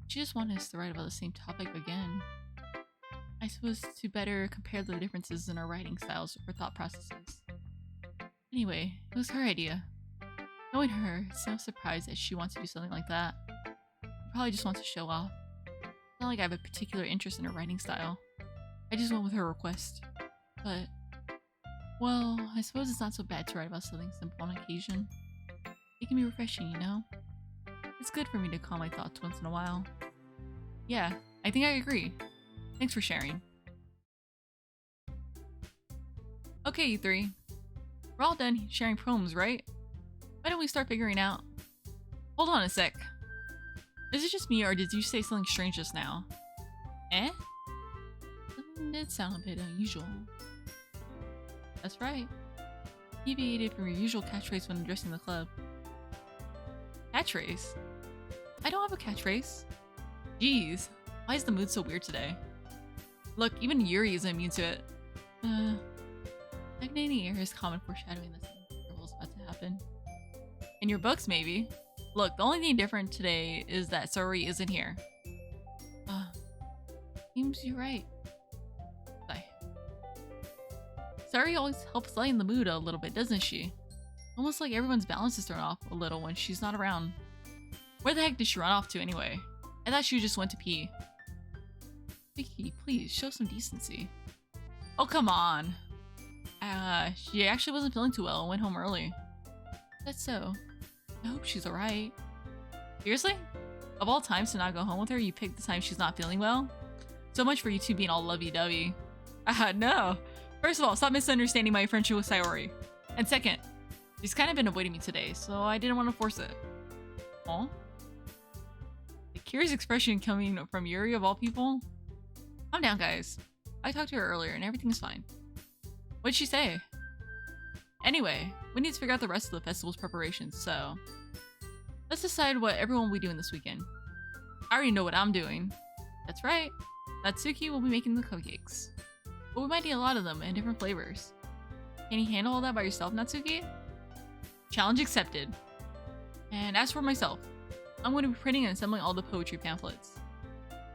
She just wanted us to write about the same topic again. I suppose to better compare the differences in our writing styles or thought processes. Anyway, it was her idea. Knowing her, it's no surprise that she wants to do something like that. She probably just wants to show off. It's not like I have a particular interest in her writing style. I just went with her request. But, well, I suppose it's not so bad to write about something simple on occasion. It can be refreshing, you know? It's good for me to calm my thoughts once in a while. Yeah, I think I agree. Thanks for sharing. Okay, you three. We're all done sharing poems, right? Why don't we start figuring out... Hold on a sec. Is it just me or did you say something strange just now? Eh? Something did sound a bit unusual. That's right. Deviated from your usual catchphrase when addressing the club. Catchphrase? I don't have a catchphrase. Jeez, why is the mood so weird today? Look, even Yuri isn't immune to it. Stagnating air is common foreshadowing the trouble is about to happen. In your books, maybe. Look, the only thing different today is that Sayori isn't here. Seems you're right. Sigh. Sayori always helps lighten the mood a little bit, doesn't she? Almost like everyone's balance is thrown off a little when she's not around. Where the heck did she run off to anyway? I thought she just went to pee. Vicky, please, show some decency. Oh, come on. She actually wasn't feeling too well and went home early. That's so. I hope she's alright. Seriously? Of all times to not go home with her, you picked the time she's not feeling well? So much for you two being all lovey-dovey. No. First of all, stop misunderstanding my friendship with Sayori. And second, she's kind of been avoiding me today, so I didn't want to force it. Aw? The curious expression coming from Yuri of all people? Calm down, guys. I talked to her earlier and everything's fine. What'd she say? Anyway, we need to figure out the rest of the festival's preparations, so... Let's decide what everyone will be doing this weekend. I already know what I'm doing. That's right. Natsuki will be making the cupcakes. But we might need a lot of them in different flavors. Can you handle all that by yourself, Natsuki? Challenge accepted. And as for myself, I'm going to be printing and assembling all the poetry pamphlets.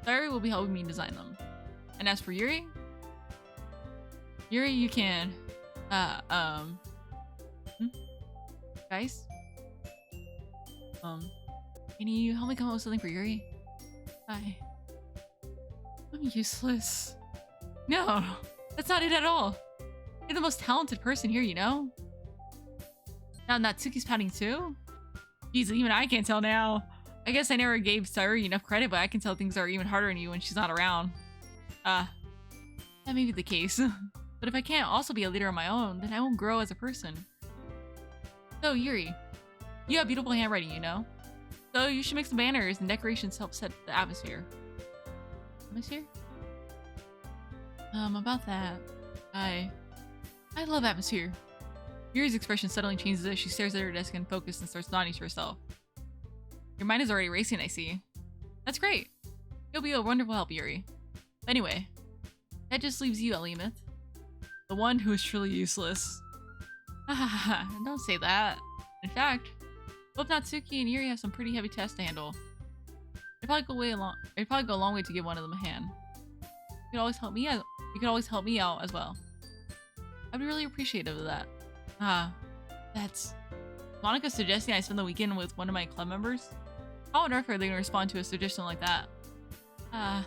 Sayori will be helping me design them. And as for Yuri? Yuri, you can... Guys? Can you help me come up with something for Yuri? I'm useless. No, that's not it at all. You're the most talented person here, you know? Now Natsuki's pouting too? Jeez, even I can't tell now. I guess I never gave Sayori enough credit, but I can tell things are even harder on you when she's not around. That may be the case. But if I can't also be a leader on my own, then I won't grow as a person. So, Yuri, you have beautiful handwriting, you know? So you should make some banners and decorations to help set the atmosphere. Atmosphere? About that, I love atmosphere. Yuri's expression suddenly changes as she stares at her desk and focuses and starts nodding to herself. Your mind is already racing, I see. That's great. You'll be a wonderful help, Yuri. Anyway, that just leaves you, Elimith. The one who is truly useless. Hahaha, don't say that. In fact, both Natsuki and Yuri have some pretty heavy tasks to handle. It'd probably go a long way to give one of them a hand. You could always help me out. You could always help me out as well. I'd be really appreciative of that. That's... Monika suggesting I spend the weekend with one of my club members? How on earth are they going to respond to a suggestion like that? I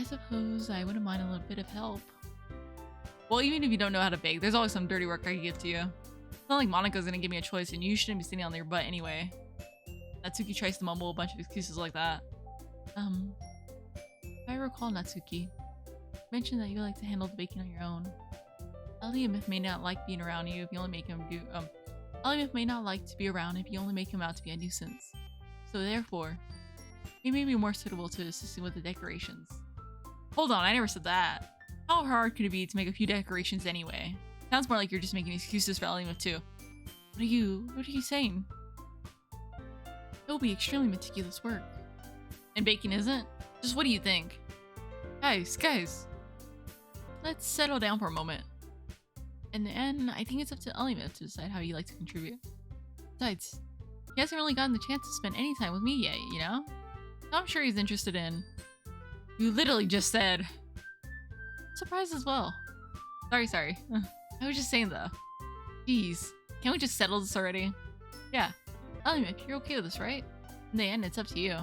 suppose I wouldn't mind a little bit of help. Well, even if you don't know how to bake, there's always some dirty work I can give to you. It's not like Monika's gonna give me a choice and you shouldn't be sitting on your butt anyway. Natsuki tries to mumble a bunch of excuses like that. If I recall, Natsuki, you mentioned that you like to handle the baking on your own. Elimith may not like being around you if you only make him do, Elimith may not like to be around if you only make him out to be a nuisance. So therefore, he may be more suitable to assisting with the decorations. Hold on, I never said that. How hard could it be to make a few decorations anyway? Sounds more like you're just making excuses for Elimith too. What are you saying? It will be extremely meticulous work. And baking isn't? Just what do you think? Guys, let's settle down for a moment. In the end, I think it's up to Elimith to decide how he'd like to contribute. Besides, he hasn't really gotten the chance to spend any time with me yet, you know? So I'm sure he's interested in... You literally just said... Surprised as well. Sorry. I was just saying though. Jeez, can't we just settle this already? Yeah. Elimith, you're okay with this, right? In the end, it's up to you.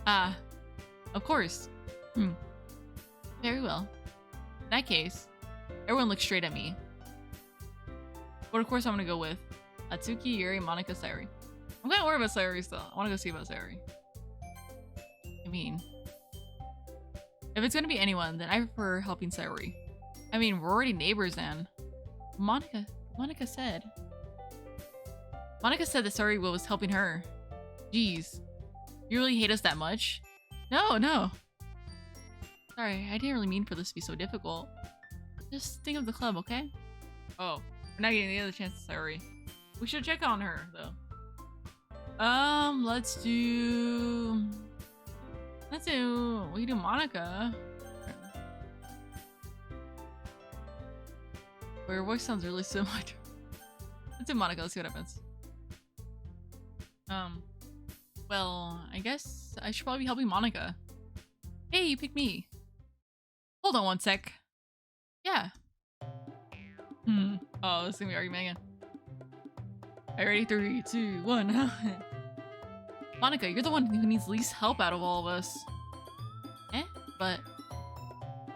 Of course. Very well. In that case, everyone look straight at me. But of course I'm gonna go with Natsuki, Yuri, Monika, Sayori. I'm gonna worry about Sayori still. I wanna go see about Sayori. I mean, if it's gonna be anyone, then I prefer helping Sayori. I mean, we're already neighbors then. Monika said that Sayori was helping her. Jeez. You really hate us that much? No. Sorry, I didn't really mean for this to be so difficult. Just think of the club, okay? Oh, we're not getting the other chance to Sayori. We should check on her, though. Let's do... We can do Monika. But your voice sounds really similar. Let's do Monika, let's see what happens. Well, I guess I should probably be helping Monika. Hey, you picked me. Hold on one sec. Yeah. Oh, this is gonna be argument again. Alright, ready? 3, 2, 1. Monika, you're the one who needs least help out of all of us. But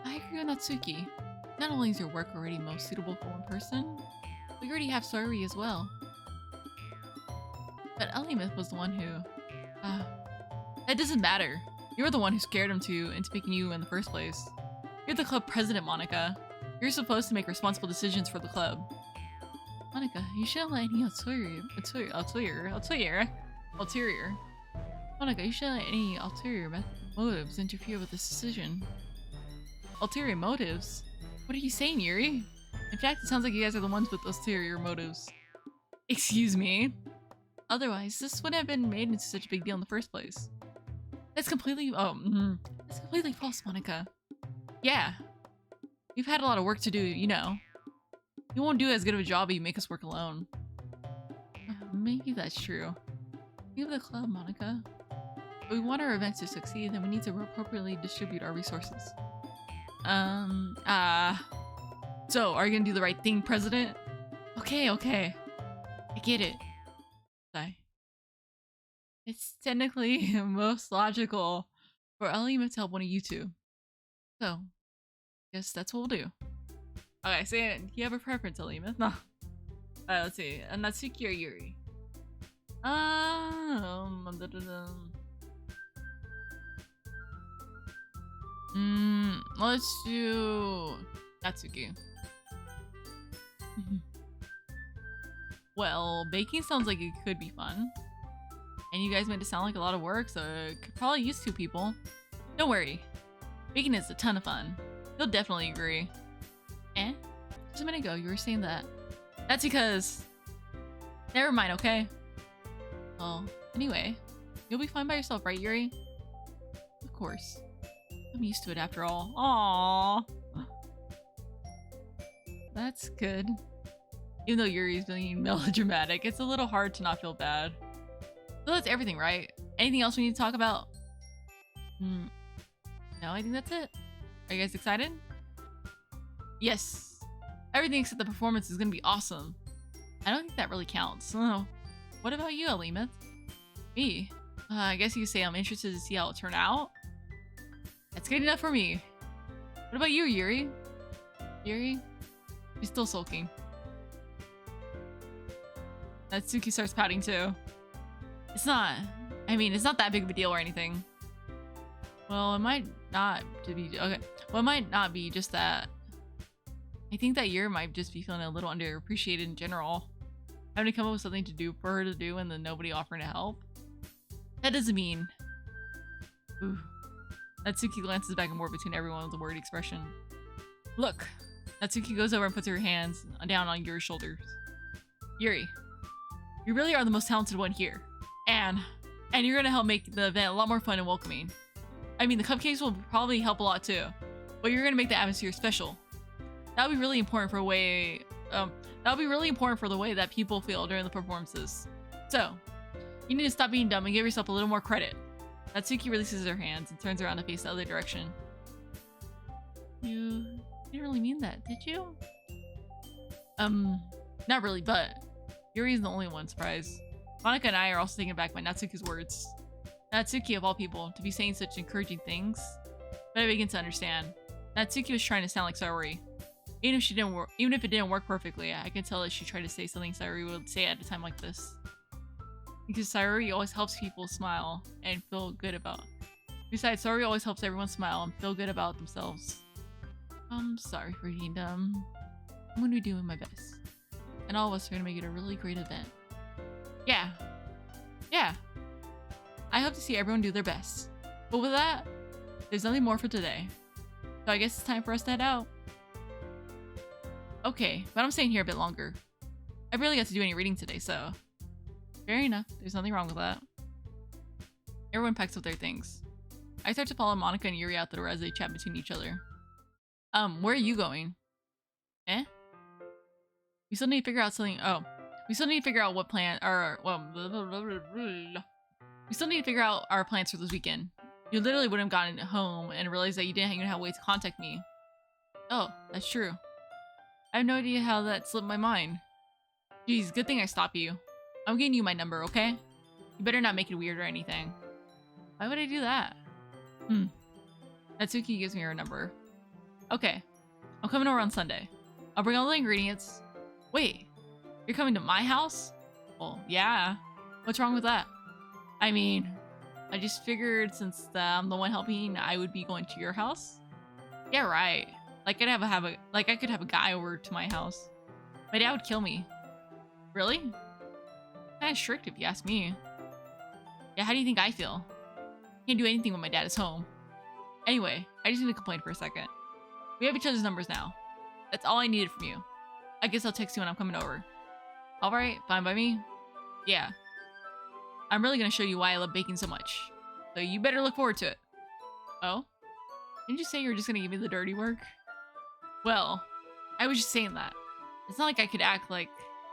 I agree with Natsuki. Not only is your work already most suitable for one person, but you already have Sayori as well. But Elimith was the one who... that doesn't matter. You're the one who scared him into picking you in the first place. You're the club president, Monika. You're supposed to make responsible decisions for the club. Monika, you shouldn't let any ulterior... Monika, you shouldn't let any ulterior motives interfere with this decision. Ulterior motives? What are you saying, Yuri? In fact, it sounds like you guys are the ones with ulterior motives. Excuse me? Otherwise, this wouldn't have been made into such a big deal in the first place. That's completely- that's completely false, Monika. Yeah. We've had a lot of work to do, you know. You won't do as good of a job if you make us work alone. Maybe that's true. We have the club, Monika. If we want our events to succeed, then we need to appropriately distribute our resources. So, are you gonna do the right thing, President? Okay. I get it. Sigh. It's technically most logical for Elimith to help one of you two. So, guess that's what we'll do. Okay, so do you have a preference, Elimith? No. Alright, let's see. Natsuki or Yuri? Let's do Natsuki. Well, baking sounds like it could be fun. And you guys made it sound like a lot of work, so it could probably use 2 people. Don't worry. Baking is a ton of fun. You'll definitely agree. Eh? Just a minute ago, you were saying that. That's because... Never mind, okay? Well, anyway. You'll be fine by yourself, right, Yuri? Of course. I'm used to it after all. Aww. That's good. Even though Yuri's being melodramatic, it's a little hard to not feel bad. So that's everything, right? Anything else we need to talk about? No, I think that's it. Are you guys excited? Yes. Everything except the performance is gonna be awesome. I don't think that really counts. Oh. What about you, Alimeth? Me? I guess you could say I'm interested to see how it'll turn out. That's good enough for me. What about you, Yuri? Yuri? He's still sulking. Natsuki starts pouting too. It's not that big of a deal or anything. Well, it might not be, okay. Well, it might not be just that. I think that Yuri might just be feeling a little underappreciated in general. Having to come up with something to do for her to do and then nobody offering to help. That doesn't mean... Ooh. Natsuki glances back and forth between everyone with a worried expression. Look. Natsuki goes over and puts her hands down on Yuri's shoulders. Yuri. You really are the most talented one here. And you're gonna help make the event a lot more fun and welcoming. I mean, the cupcakes will probably help a lot too, but you're gonna make the atmosphere special. That would be really important for the way that people feel during the performances. So, you need to stop being dumb and give yourself a little more credit. Natsuki releases her hands and turns around to face the other direction. You didn't really mean that, did you? Not really, but Yuri's the only one surprised. Monika and I are also taken aback by Natsuki's words. Natsuki, of all people, to be saying such encouraging things. But I begin to understand. Natsuki was trying to sound like Sayori. Even if it didn't work perfectly, I can tell that she tried to say something Sayori would say at a time like this. Because Sayori always helps people smile and feel good about. Besides, Sayori always helps everyone smile and feel good about themselves. I'm sorry for being dumb. I'm gonna be doing my best. And all of us are gonna make it a really great event. Yeah. I hope to see everyone do their best. But with that, there's nothing more for today. So I guess it's time for us to head out. Okay, but I'm staying here a bit longer. I barely got to do any reading today, so... Fair enough, there's nothing wrong with that. Everyone packs up their things. I start to follow Monika and Yuri out the door as they chat between each other. Where are you going? Eh? We still need to figure out something- we still need to figure out what plan- we still need to figure out our plans for this weekend. You literally wouldn't have gotten home and realized that you didn't even have a way to contact me. Oh, that's true. I have no idea how that slipped my mind. Geez, good thing I stopped you. I'm getting you my number, okay? You better not make it weird or anything. Why would I do that? Natsuki gives me her number. Okay. I'm coming over on Sunday. I'll bring all the ingredients. Wait. You're coming to my house? Well, yeah. What's wrong with that? I mean, I just figured since I'm the one helping, I would be going to your house. Yeah, right. Like I could have a guy over to my house. My dad would kill me. Really? Kinda strict if you ask me. Yeah, how do you think I feel? Can't do anything when my dad is home. Anyway, I just need to complain for a second. We have each other's numbers now. That's all I needed from you. I guess I'll text you when I'm coming over. Alright, fine by me? Yeah. I'm really gonna show you why I love baking so much. So you better look forward to it. Oh? Didn't you say you were just gonna give me the dirty work? Well, I was just saying that. It's not like I could act like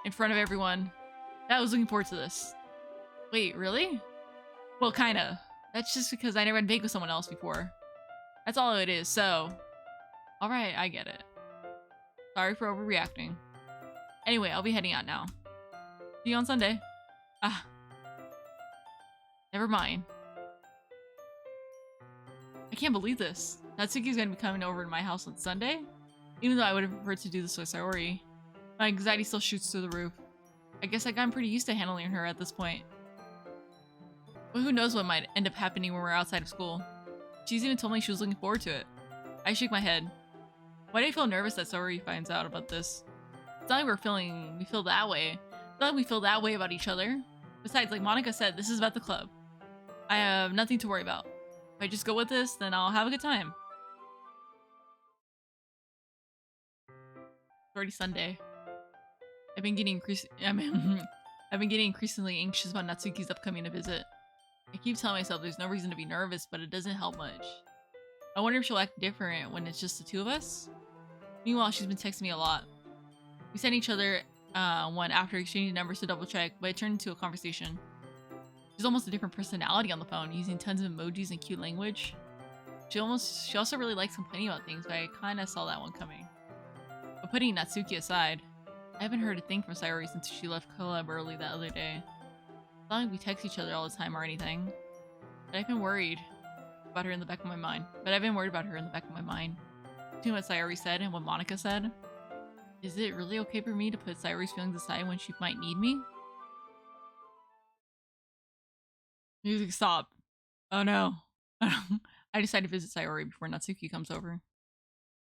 in front of everyone that I was looking forward to this. Wait, really? Well, kinda. That's just because I never had baked with someone else before. That's all it is, so... Alright, I get it. Sorry for overreacting. Anyway, I'll be heading out now. See you on Sunday. Ah. Never mind. I can't believe this. Natsuki's gonna be coming over to my house on Sunday? Even though I would have preferred to do this with Sayori. My anxiety still shoots through the roof. I guess I've gotten pretty used to handling her at this point. But who knows what might end up happening when we're outside of school. She's even told me she was looking forward to it. I shake my head. Why do I feel nervous that Sayori finds out about this? It's not like we feel that way. It's not like we feel that way about each other. Besides, like Monika said, this is about the club. I have nothing to worry about. If I just go with this, then I'll have a good time. It's already Sunday. I've been getting increasingly anxious about Natsuki's upcoming visit. I keep telling myself there's no reason to be nervous, but it doesn't help much. I wonder if she'll act different when it's just the two of us. Meanwhile, she's been texting me a lot. We sent each other one after exchanging numbers to double check, but it turned into a conversation. She's almost a different personality on the phone, using tons of emojis and cute language. She also really likes complaining about things, but I kinda saw that one coming. But putting Natsuki aside, I haven't heard a thing from Sayori since she left club early that other day. It's not like we text each other all the time or anything. But I've been worried about her in the back of my mind. Between what Sayori said and what Monika said, is it really okay for me to put Sayori's feelings aside when she might need me? Music, stop. Oh no. I decide to visit Sayori before Natsuki comes over.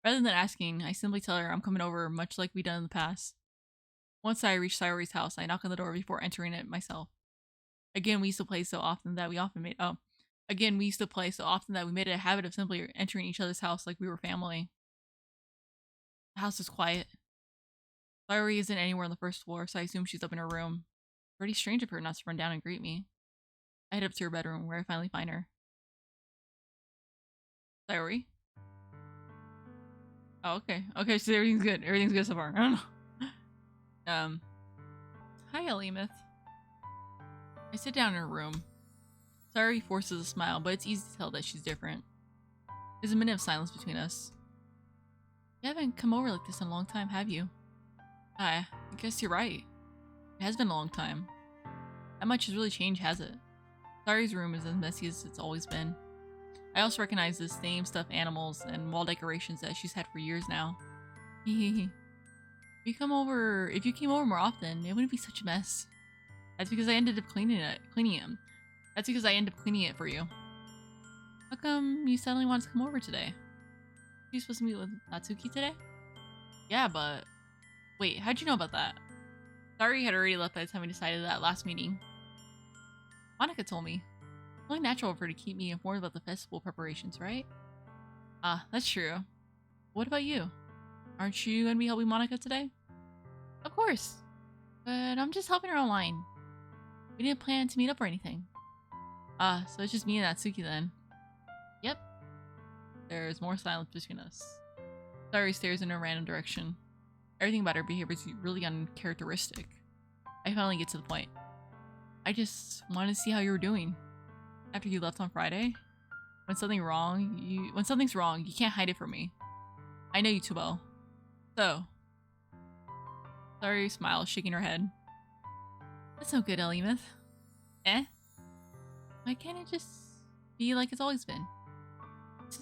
Rather than asking, I simply tell her I'm coming over, much like we done in the past. Once I reach Sayori's house, I knock on the door before entering it myself. Again, we used to play so often that we made it a habit of simply entering each other's house like we were family. The house is quiet. Sayori isn't anywhere on the first floor, so I assume she's up in her room. Pretty strange of her not to run down and greet me. I head up to her bedroom, where I finally find her. Sayori? Oh, okay. Okay, so everything's good. Everything's good so far. I don't know. Hi, Elimith. I sit down in her room. Sayori forces a smile, but it's easy to tell that she's different. There's a minute of silence between us. You haven't come over like this in a long time, have you? I guess you're right. It has been a long time. That much has really changed, has it? Sayori's room is as messy as it's always been. I also recognize the same stuffed animals and wall decorations that she's had for years now. If you came over more often, it wouldn't be such a mess. That's because I ended up cleaning it. That's because I ended up cleaning it for you. How come you suddenly wanted to come over today? Are you supposed to meet with Natsuki today? Yeah, but... Wait, how'd you know about that? Sayori had already left by the time we decided that last meeting. Monika told me. It's only natural for her to keep me informed about the festival preparations, right? Ah, that's true. What about you? Aren't you going to be helping Monika today? Of course. But I'm just helping her online. We didn't plan to meet up or anything. Ah, so it's just me and Natsuki then. Yep. There's more silence between us. Sayori stares in a random direction. Everything about her behavior is really uncharacteristic. I finally get to the point. I just wanted to see how you were doing. After you left on Friday? When something's wrong, you can't hide it from me. I know you too well. So. Sayori smiles, shaking her head. That's no good, Elimith. Eh? Why can't it just be like it's always been?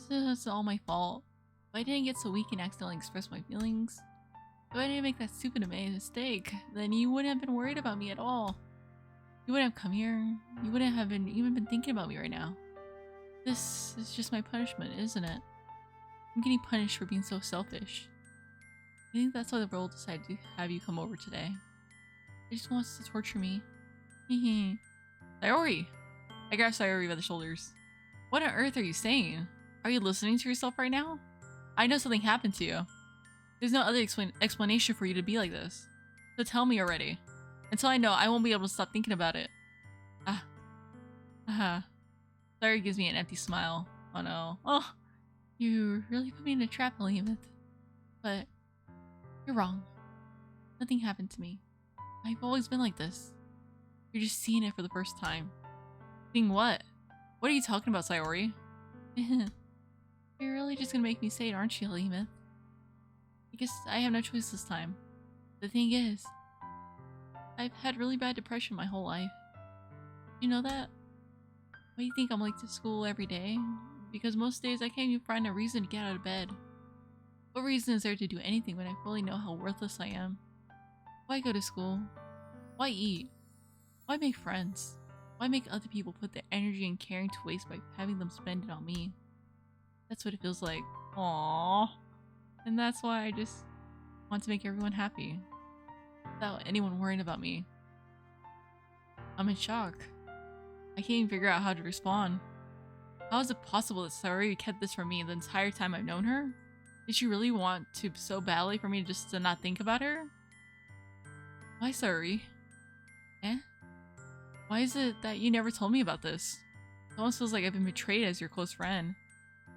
This is all my fault. If I didn't get so weak and accidentally express my feelings, if I didn't make that stupid mistake, then you wouldn't have been worried about me at all. You wouldn't have come here. You wouldn't have even been thinking about me right now. This is just my punishment, isn't it? I'm getting punished for being so selfish. I think that's why the world decided to have you come over today. It just wants to torture me. Sayori! I grab Sayori by the shoulders. What on earth are you saying? Are you listening to yourself right now? I know something happened to you. There's no other explanation for you to be like this. So tell me already. Until I know, I won't be able to stop thinking about it. Sayori gives me an empty smile. Oh no. Oh, you really put me in a trap, Elimith. But you're wrong. Nothing happened to me. I've always been like this. You're just seeing it for the first time. Seeing what? What are you talking about, Sayori? You're really just gonna make me say it, aren't you, Elimith? I guess I have no choice this time. The thing is, I've had really bad depression my whole life. You know that? Why do you think I'm late to school every day? Because most days I can't even find a reason to get out of bed. What reason is there to do anything when I fully know how worthless I am? Why go to school? Why eat? Why make friends? Why make other people put their energy and caring to waste by having them spend it on me? That's what it feels like. Aww. And that's why I just want to make everyone happy. Without anyone worrying about me. I'm in shock. I can't even figure out how to respond. How is it possible that Sayori kept this from me the entire time I've known her? Did she really want to so badly for me just to not think about her? Why, Sayori? Eh? Why is it that you never told me about this? It almost feels like I've been betrayed as your close friend.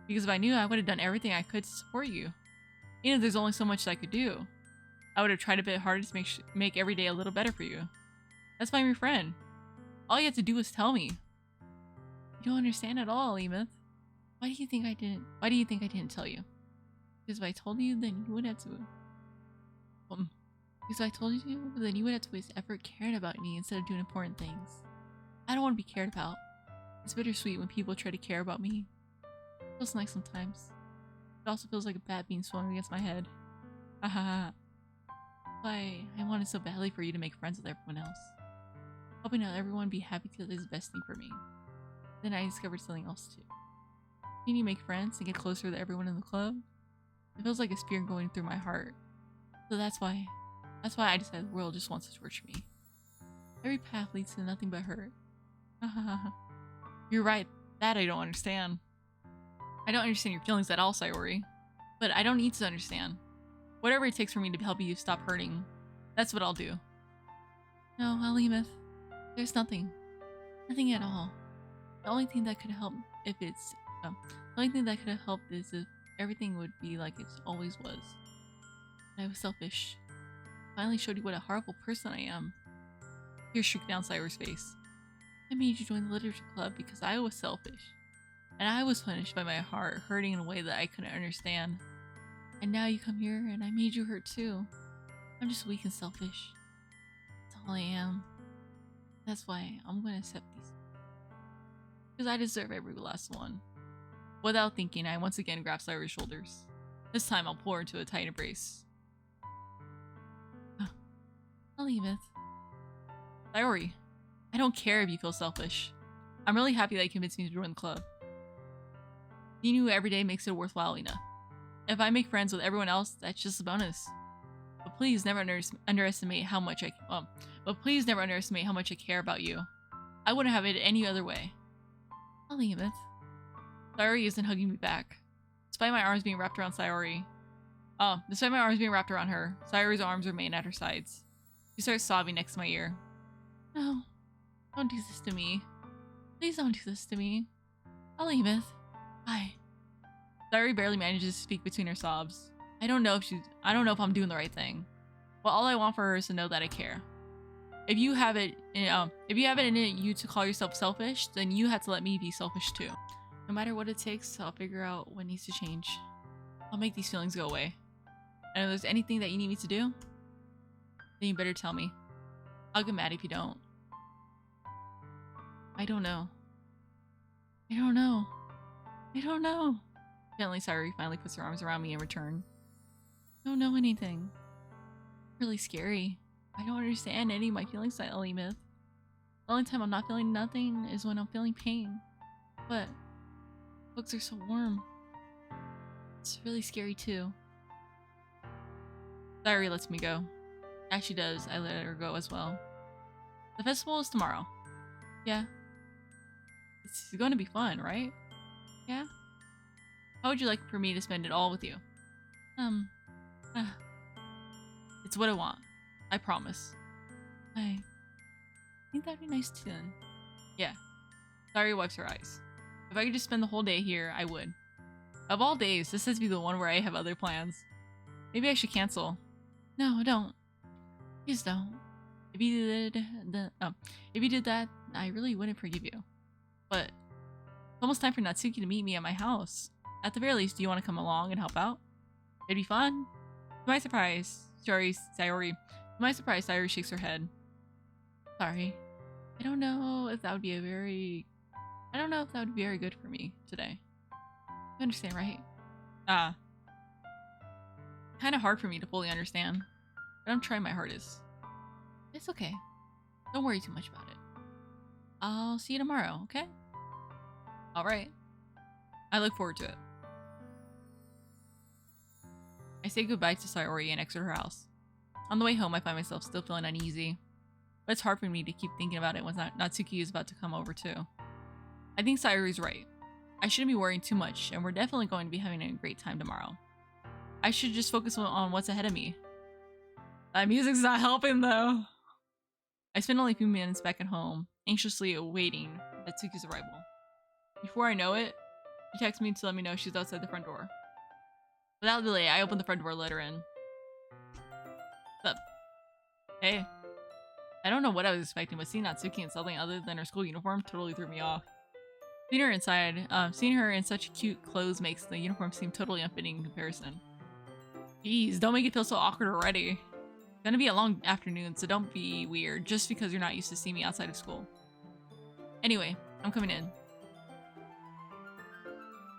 Because if I knew, I would have done everything I could to support you. Even if there's only so much that I could do. I would have tried a bit harder to make every day a little better for you. That's why I'm your friend. All you have to do is tell me. You don't understand at all, Emeth. Why do you think I didn't tell you? Because if I told you, then you would have to... Because if I told you, then you would have to waste effort caring about me instead of doing important things. I don't want to be cared about. It's bittersweet when people try to care about me. It feels nice sometimes. It also feels like a bat being swung against my head. Haha. Why I wanted so badly for you to make friends with everyone else. Hoping that everyone be happy together is the best thing for me. Then I discovered something else too. Seeing you make friends and get closer to everyone in the club, it feels like a spear going through my heart. So that's why I decided the world just wants to torture me. Every path leads to nothing but hurt. You're right, that I don't understand. I don't understand your feelings at all, Sayori. But I don't need to understand. Whatever it takes for me to help you stop hurting, that's what I'll do. No, Alimeth, there's nothing. Nothing at all. The only thing that could help the only thing that could have helped is if everything would be like it always was. I was selfish. I finally showed you what a horrible person I am. Tears streaked down Sayori's face. I made you join the literature club because I was selfish. And I was punished by my heart hurting in a way that I couldn't understand. And now you come here and I made you hurt too. I'm just weak and selfish. That's all I am. That's why I'm gonna accept these. Because I deserve every last one. Without thinking, I once again grab Sayori's shoulders. This time I'll pull her into a tight embrace. Alimeth. Sayori, I don't care if you feel selfish. I'm really happy that you convinced me to join the club. Seeing you every day makes it worthwhile enough. If I make friends with everyone else, that's just a bonus. But please never underestimate how much I care about you. I wouldn't have it any other way. Alimeth. Sayori isn't hugging me back. Despite my arms being wrapped around her, Sayori's arms remain at her sides. She starts sobbing next to my ear. No, don't do this to me. Please don't do this to me. Alimeth. Hi. Sayori barely manages to speak between her sobs. I don't know if I'm doing the right thing. But all I want for her is to know that I care. If you have it in you to call yourself selfish, then you have to let me be selfish too. No matter what it takes, I'll figure out what needs to change. I'll make these feelings go away. And if there's anything that you need me to do, then you better tell me. I'll get mad if you don't. I don't know. Gently, Sayori finally puts her arms around me in return. I don't know anything. Really scary. I don't understand any of my feelings, Alimeth. The only time I'm not feeling nothing is when I'm feeling pain. But books are so warm. It's really scary too. Sayori lets me go. As she does, I let her go as well. The festival is tomorrow. Yeah. It's going to be fun, right? Yeah? How would you like for me to spend it all with you? It's what I want. I promise. I think that'd be nice too then. Yeah. Sayori wipes her eyes. If I could just spend the whole day here, I would. Of all days, this has to be the one where I have other plans. Maybe I should cancel. No, don't. Please don't. If you did that, I really wouldn't forgive you. But it's almost time for Natsuki to meet me at my house. At the very least, do you want to come along and help out? It'd be fun. To my surprise, Sayori shakes her head. Sorry. I don't know if that would be very good for me today. You understand, right? Kind of hard for me to fully understand, but I'm trying my hardest. It's okay. Don't worry too much about it. I'll see you tomorrow, okay? Alright. I look forward to it. I say goodbye to Sayori and exit her house. On the way home, I find myself still feeling uneasy. But it's hard for me to keep thinking about it when Natsuki is about to come over too. I think Sayori's right. I shouldn't be worrying too much, and we're definitely going to be having a great time tomorrow. I should just focus on what's ahead of me. That music's not helping though. I spend only a few minutes back at home, anxiously awaiting Natsuki's arrival. Before I know it, she texts me to let me know she's outside the front door. Without delay, I open the front door and let her in. What's up? Hey. I don't know what I was expecting, but seeing Natsuki in something other than her school uniform totally threw me off. Seeing her in such cute clothes makes the uniform seem totally unfitting in comparison. Jeez, don't make it feel so awkward already. It's gonna be a long afternoon, so don't be weird just because you're not used to seeing me outside of school. Anyway, I'm coming in.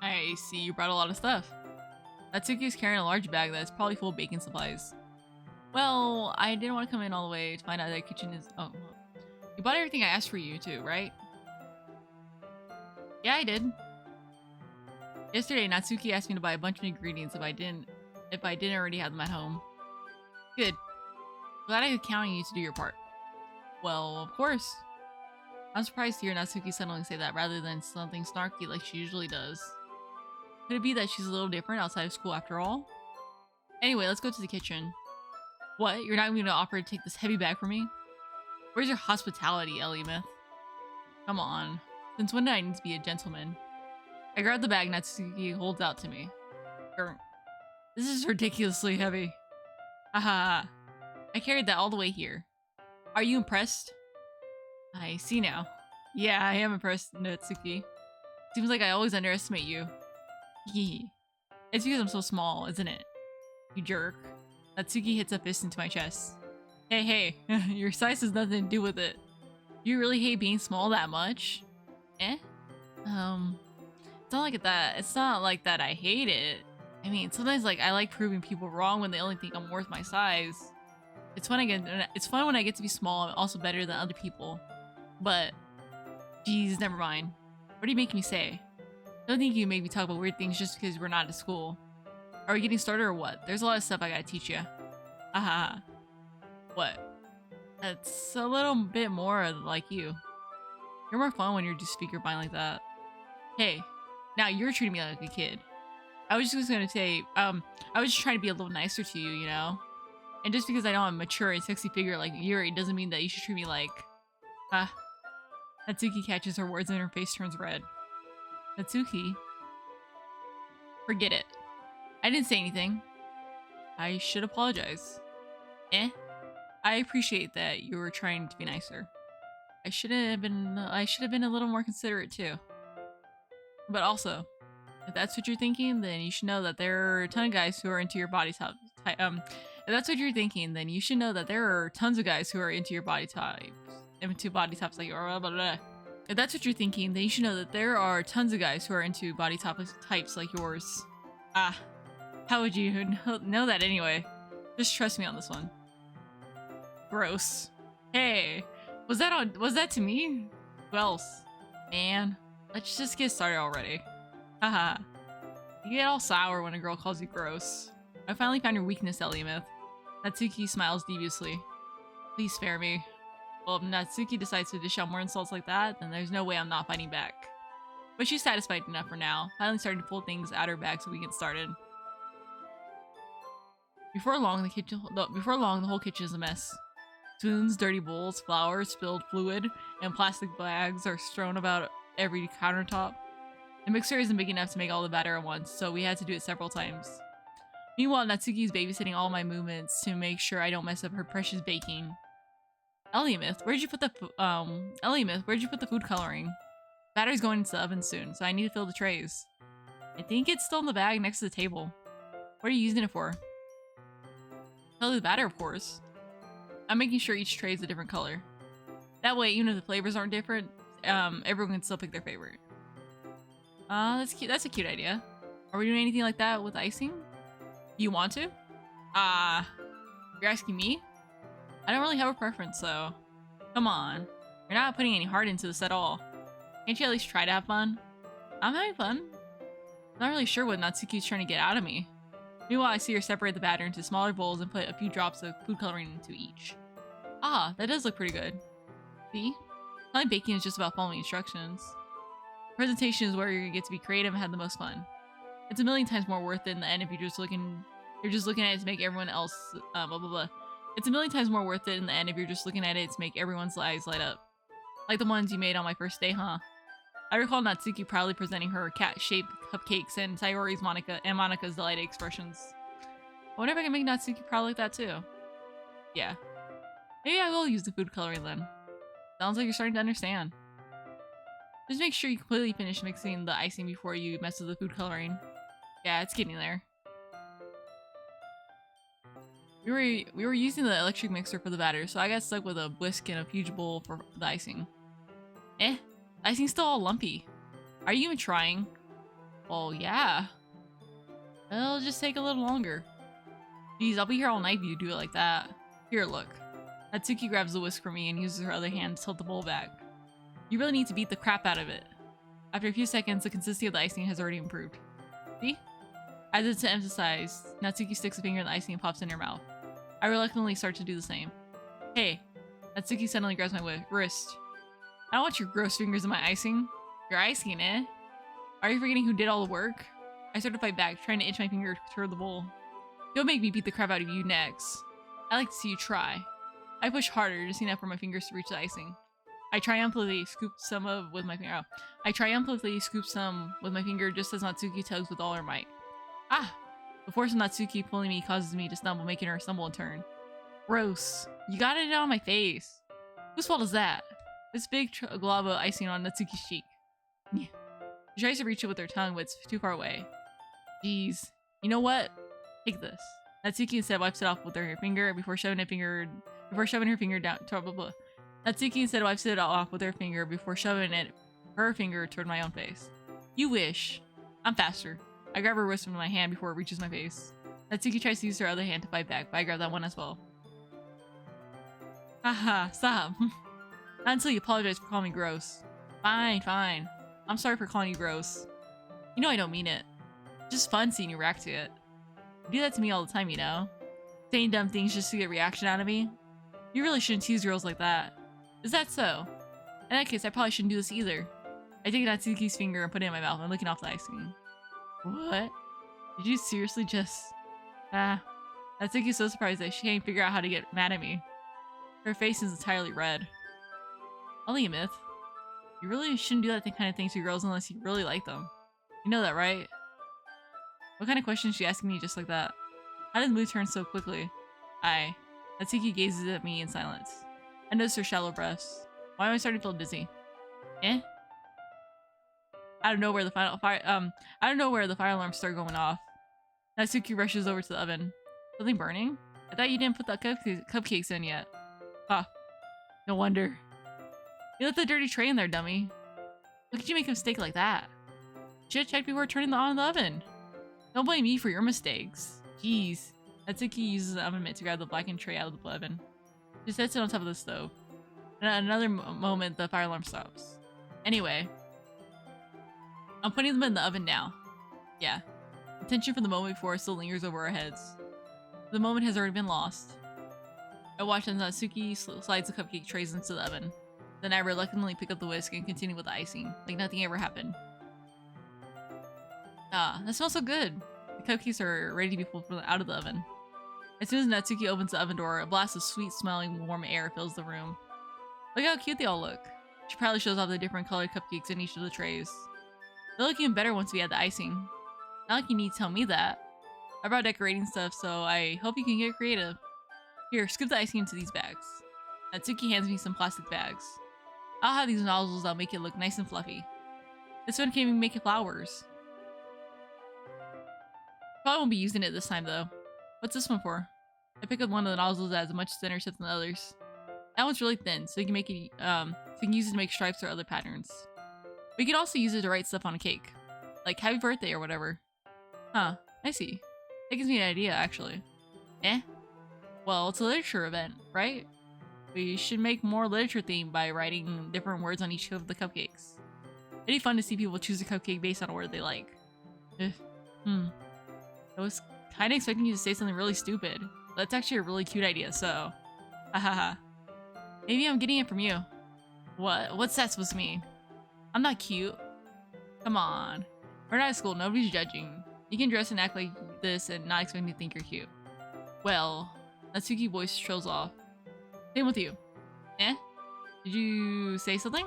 I see you brought a lot of stuff. Natsuki is carrying a large bag that is probably full of baking supplies. Well, I didn't want to come in all the way to find out that the kitchen is... Oh, you bought everything I asked for you too, right? Yeah, I did. Yesterday, Natsuki asked me to buy a bunch of ingredients if I didn't already have them at home. Good. Glad I could count on you to do your part. Well, of course. I'm surprised to hear Natsuki suddenly say that rather than something snarky like she usually does. Could it be that she's a little different outside of school after all? Anyway, let's go to the kitchen. What? You're not even going to offer to take this heavy bag for me? Where's your hospitality, Ellie-myth? Come on. Since when did I need to be a gentleman? I grab the bag Natsuki holds out to me. This is ridiculously heavy. Haha. I carried that all the way here. Are you impressed? I see now. Yeah, I am impressed, Natsuki. Seems like I always underestimate you. Hee. It's because I'm so small, isn't it? You jerk. Natsuki hits a fist into my chest. Hey, your size has nothing to do with it. You really hate being small that much? Eh? It's not like that I hate it. I mean, sometimes I like proving people wrong when they only think I'm worth my size. It's fun when I get to be small and also better than other people. But, geez, never mind. What are you making me say? Don't think you make me talk about weird things just because we're not at school. Are we getting started or what? There's a lot of stuff I gotta teach you. Aha. What? That's a little bit more like you. You're more fun when you just speak your mind like that. Hey, now you're treating me like a kid. I was just gonna say, I was just trying to be a little nicer to you, you know? And just because I know I'm a mature and sexy figure like Yuri doesn't mean that you should treat me like... Natsuki catches her words and her face turns red. Natsuki? Forget it. I didn't say anything. I should apologize. Eh? I appreciate that you were trying to be nicer. I should have been a little more considerate too. But also, if that's what you're thinking, then you should know that there are a ton of guys who are into your body type. If that's what you're thinking, then you should know that there are tons of guys who are into your body type. Into body types like blah, blah, blah. If that's what you're thinking, then you should know that there are tons of guys who are into body types like yours. How would you know that anyway? Just trust me on this one. Gross. Hey, was that to me? Who else? Man, let's just get started already. Haha. You get all sour when a girl calls you gross. I finally found your weakness, Ellie-myth. Natsuki smiles deviously. Please spare me. Well, if Natsuki decides to dish out more insults like that, then there's no way I'm not fighting back. But she's satisfied enough for now, finally starting to pull things out of her bag so we get started. Before long, the whole kitchen is a mess. Spoons, dirty bowls, flour, spilled fluid, and plastic bags are strewn about every countertop. The mixer isn't big enough to make all the batter at once, so we had to do it several times. Meanwhile, Natsuki is babysitting all my movements to make sure I don't mess up her precious baking. Ellie-myth, where'd you put the food coloring? Batter's going into the oven soon, so I need to fill the trays. I think it's still in the bag next to the table. What are you using it for? Color the batter, of course. I'm making sure each tray is a different color. That way, even if the flavors aren't different, everyone can still pick their favorite. That's cute. That's a cute idea. Are we doing anything like that with icing? You want to? You're asking me? I don't really have a preference, so... Come on. You're not putting any heart into this at all. Can't you at least try to have fun? I'm having fun. I'm not really sure what Natsuki's trying to get out of me. Meanwhile, I see her separate the batter into smaller bowls and put a few drops of food coloring into each. Ah, that does look pretty good. See? Telling baking is just about following instructions. Presentation is where you get to be creative and have the most fun. It's a million times more worth it in the end if you're just looking at it to make everyone else blah blah blah. It's a million times more worth it in the end if you're just looking at it to make everyone's eyes light up. Like the ones you made on my first day, huh? I recall Natsuki proudly presenting her cat-shaped cupcakes and Sayori's Monika's delighted expressions. I wonder if I can make Natsuki proud like that too. Yeah. Maybe I will use the food coloring then. Sounds like you're starting to understand. Just make sure you completely finish mixing the icing before you mess with the food coloring. Yeah, it's getting there. We were using the electric mixer for the batter, so I got stuck with a whisk and a huge bowl for the icing. The icing's still all lumpy. Are you even trying? Well, yeah. It'll just take a little longer. Geez, I'll be here all night if you do it like that. Here, look. Natsuki grabs the whisk from me and uses her other hand to tilt the bowl back. You really need to beat the crap out of it. After a few seconds, the consistency of the icing has already improved. See? As if to emphasize, Natsuki sticks a finger in the icing and pops it in her mouth. I reluctantly start to do the same. Hey, Natsuki suddenly grabs my wrist. I don't want your gross fingers in my icing. You're icing it. Are you forgetting who did all the work? I start to fight back, trying to inch my finger toward the bowl. Don't make me beat the crap out of you next. I like to see you try. I push harder, just enough for my fingers to reach the icing. I triumphantly scoop some with my finger. I triumphantly scoop some with my finger just as Natsuki tugs with all her might. Ah! The force of Natsuki pulling me causes me to stumble, making her stumble and turn. Gross. You got it on my face. Whose fault is that? This big glob of icing on Natsuki's cheek. She tries to reach it with her tongue, but it's too far away. Jeez. You know what? Take this. Natsuki instead wipes it off with her finger before shoving her finger down. Blah, blah, blah. Natsuki instead wipes it off with her finger before shoving her finger toward my own face. You wish. I'm faster. I grab her wrist from my hand before it reaches my face. Natsuki tries to use her other hand to fight back, but I grab that one as well. Haha, stop. Not until you apologize for calling me gross. Fine, fine. I'm sorry for calling you gross. You know I don't mean it. It's just fun seeing you react to it. You do that to me all the time, you know? Saying dumb things just to get a reaction out of me. You really shouldn't tease girls like that. Is that so? In that case, I probably shouldn't do this either. I take Natsuki's finger and put it in my mouth and licking off the icing. What? Did you seriously just... Natsuki's so surprised that she can't figure out how to get mad at me. Her face is entirely red. Only a myth. You really shouldn't do that kind of thing to girls unless you really like them. You know that, right? What kind of question is she asking me just like that? How did the mood turn so quickly? Natsuki gazes at me in silence. I notice her shallow breaths. Why am I starting to feel dizzy? Out of nowhere, the fire alarm started going off. Natsuki rushes over to the oven. Something burning? I thought you didn't put the cupcakes in yet. Huh. No wonder. You left the dirty tray in there, dummy. How could you make a mistake like that? Should have checked before turning on the oven. Don't blame me for your mistakes. Jeez. Natsuki uses the oven mitt to grab the blackened tray out of the oven. She sets it on top of the stove. And at another moment, the fire alarm stops. Anyway. I'm putting them in the oven now. Yeah. The tension from the moment before still lingers over our heads. The moment has already been lost. I watch as Natsuki slides the cupcake trays into the oven. Then I reluctantly pick up the whisk and continue with the icing, like nothing ever happened. Ah, that smells so good. The cupcakes are ready to be pulled out of the oven. As soon as Natsuki opens the oven door, a blast of sweet-smelling warm air fills the room. Look how cute they all look. She proudly shows off the different colored cupcakes in each of the trays. They look even better once we add the icing. Not like you need to tell me that. I brought decorating stuff, so I hope you can get creative. Here, scoop the icing into these bags. Natsuki hands me some plastic bags. I'll have these nozzles that'll make it look nice and fluffy. This one can even make flowers. Probably won't be using it this time though. What's this one for? I pick up one of the nozzles that has a much thinner tip than the others. That one's really thin, so you can make it. So you can use it to make stripes or other patterns. We could also use it to write stuff on a cake, like "Happy Birthday" or whatever. Huh? I see. That gives me an idea, actually. Well, it's a literature event, right? We should make more literature theme by writing different words on each of the cupcakes. It'd be fun to see people choose a cupcake based on a word they like. That was kinda expecting you to say something really stupid. That's actually a really cute idea, so... Hahaha. Maybe I'm getting it from you. What? What's that supposed to mean? I'm not cute. Come on. We're not at school, nobody's judging. You can dress and act like this and not expect me to think you're cute. Well... Natsuki's voice trails off. Same with you. Eh? Did you say something?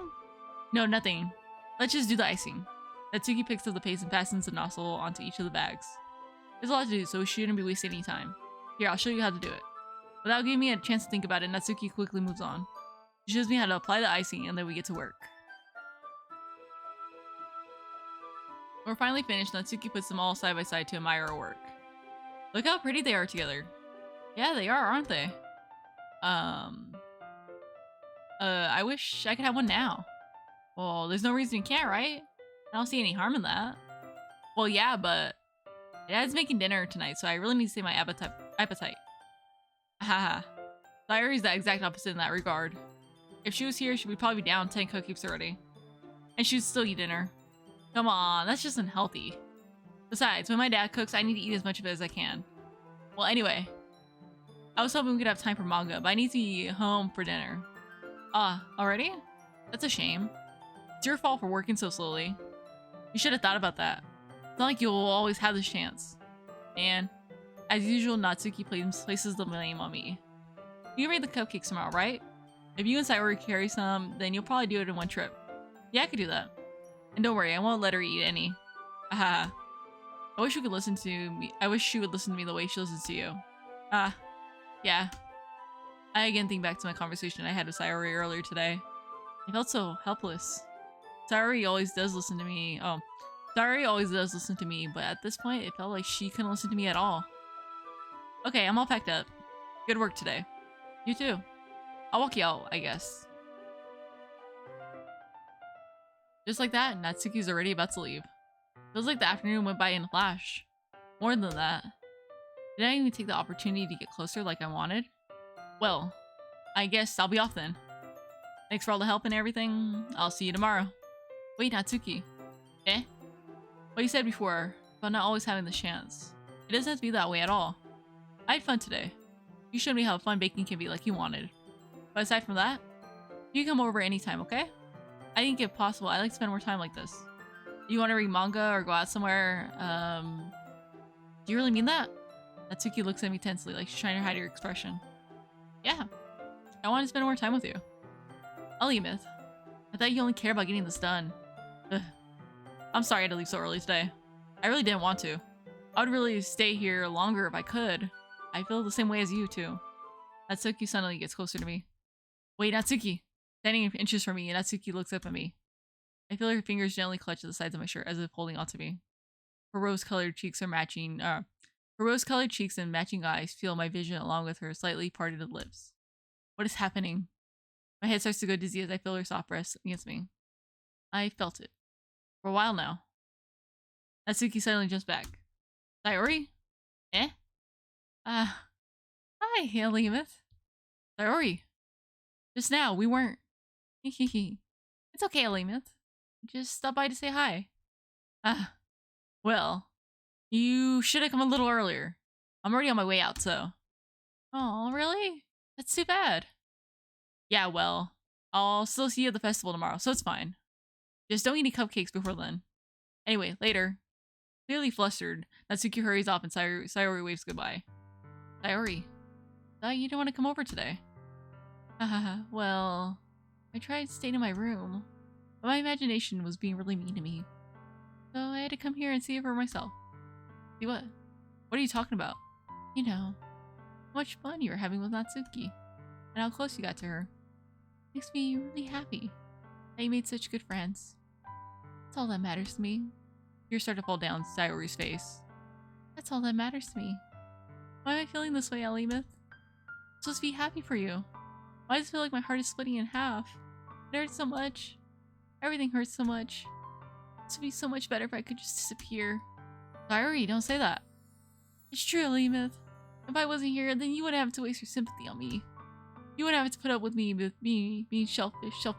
No, nothing. Let's just do the icing. Natsuki picks up the paste and fastens the nozzle onto each of the bags. There's a lot to do, so we shouldn't be wasting any time. Here, I'll show you how to do it. Without giving me a chance to think about it, Natsuki quickly moves on. She shows me how to apply the icing, and then we get to work. When we're finally finished, Natsuki puts them all side by side to admire our work. Look how pretty they are together. Yeah, they are, aren't they? I wish I could have one now. Well, there's no reason you can't, right? I don't see any harm in that. Well, yeah, but Dad's making dinner tonight, so I really need to save my appetite. Haha. Sayori's the exact opposite in that regard. If she was here, she would probably be down 10 cupcakes already. And she'd still eat dinner. Come on, that's just unhealthy. Besides, when my dad cooks, I need to eat as much of it as I can. Well, anyway. I was hoping we could have time for manga, but I need to be home for dinner. Already? That's a shame. It's your fault for working so slowly. You should have thought about that. It's not like you'll always have this chance. And, as usual, Natsuki places the blame on me. You can read the cupcakes tomorrow, right? If you and Sayori carry some, then you'll probably do it in one trip. Yeah, I could do that. And don't worry, I won't let her eat any. Haha. I wish you could listen to me. I wish she would listen to me the way she listens to you. Yeah. I again think back to my conversation I had with Sayori earlier today. I felt so helpless. Sayori always does listen to me. Sayori always does listen to me, but at this point, it felt like she couldn't listen to me at all. Okay, I'm all packed up. Good work today. You too. I'll walk you out, I guess. Just like that, Natsuki's already about to leave. Feels like the afternoon went by in a flash. More than that. Did I even take the opportunity to get closer like I wanted? Well, I guess I'll be off then. Thanks for all the help and everything. I'll see you tomorrow. Wait, Natsuki. Eh? What you said before about not always having the chance. It doesn't have to be that way at all. I had fun today. You showed me how fun baking can be like you wanted. But aside from that, you can come over anytime, okay? I think if possible, I'd like to spend more time like this. You want to read manga or go out somewhere? Do you really mean that? Natsuki looks at me tensely, like she's trying to hide her expression. Yeah. I want to spend more time with you. I'll leave, Myth. I thought you only cared about getting this done. Ugh. I'm sorry I had to leave so early today. I really didn't want to. I would really stay here longer if I could. I feel the same way as you, too. Natsuki suddenly gets closer to me. Wait, Natsuki! Standing inches from me, Natsuki looks up at me. I feel her fingers gently clutch at the sides of my shirt as if holding onto me. Her rose-colored cheeks and matching eyes feel my vision along with her slightly parted lips. What is happening? My head starts to go dizzy as I feel her soft breast against me. I felt it. For a while now. Natsuki suddenly jumps back. Sayori? Eh? Hi, Myth. Sayori. Just now, we weren't. It's okay, Myth. Just stop by to say hi. Well, you should have come a little earlier. I'm already on my way out, so. Oh, really? That's too bad. Yeah, well, I'll still see you at the festival tomorrow, so it's fine. Just don't eat any cupcakes before then. Anyway, later. Clearly flustered, Natsuki hurries off and Sayori waves goodbye. Sayori, thought you didn't want to come over today. Well, I tried staying in my room, but my imagination was being really mean to me. So I had to come here and see it for myself. See what? What are you talking about? You know, how much fun you were having with Natsuki, and how close you got to her. Makes me really happy that you made such good friends. That's all that matters to me. Tears start to fall down Sayori's face. That's all that matters to me. Why am I feeling this way, Myth? I'm supposed to be happy for you. Why does it feel like my heart is splitting in half? It hurts so much. Everything hurts so much. This would be so much better if I could just disappear. Sayori, don't say that. It's true, Myth. If I wasn't here, then you wouldn't have to waste your sympathy on me. You wouldn't have to put up with me being selfish. You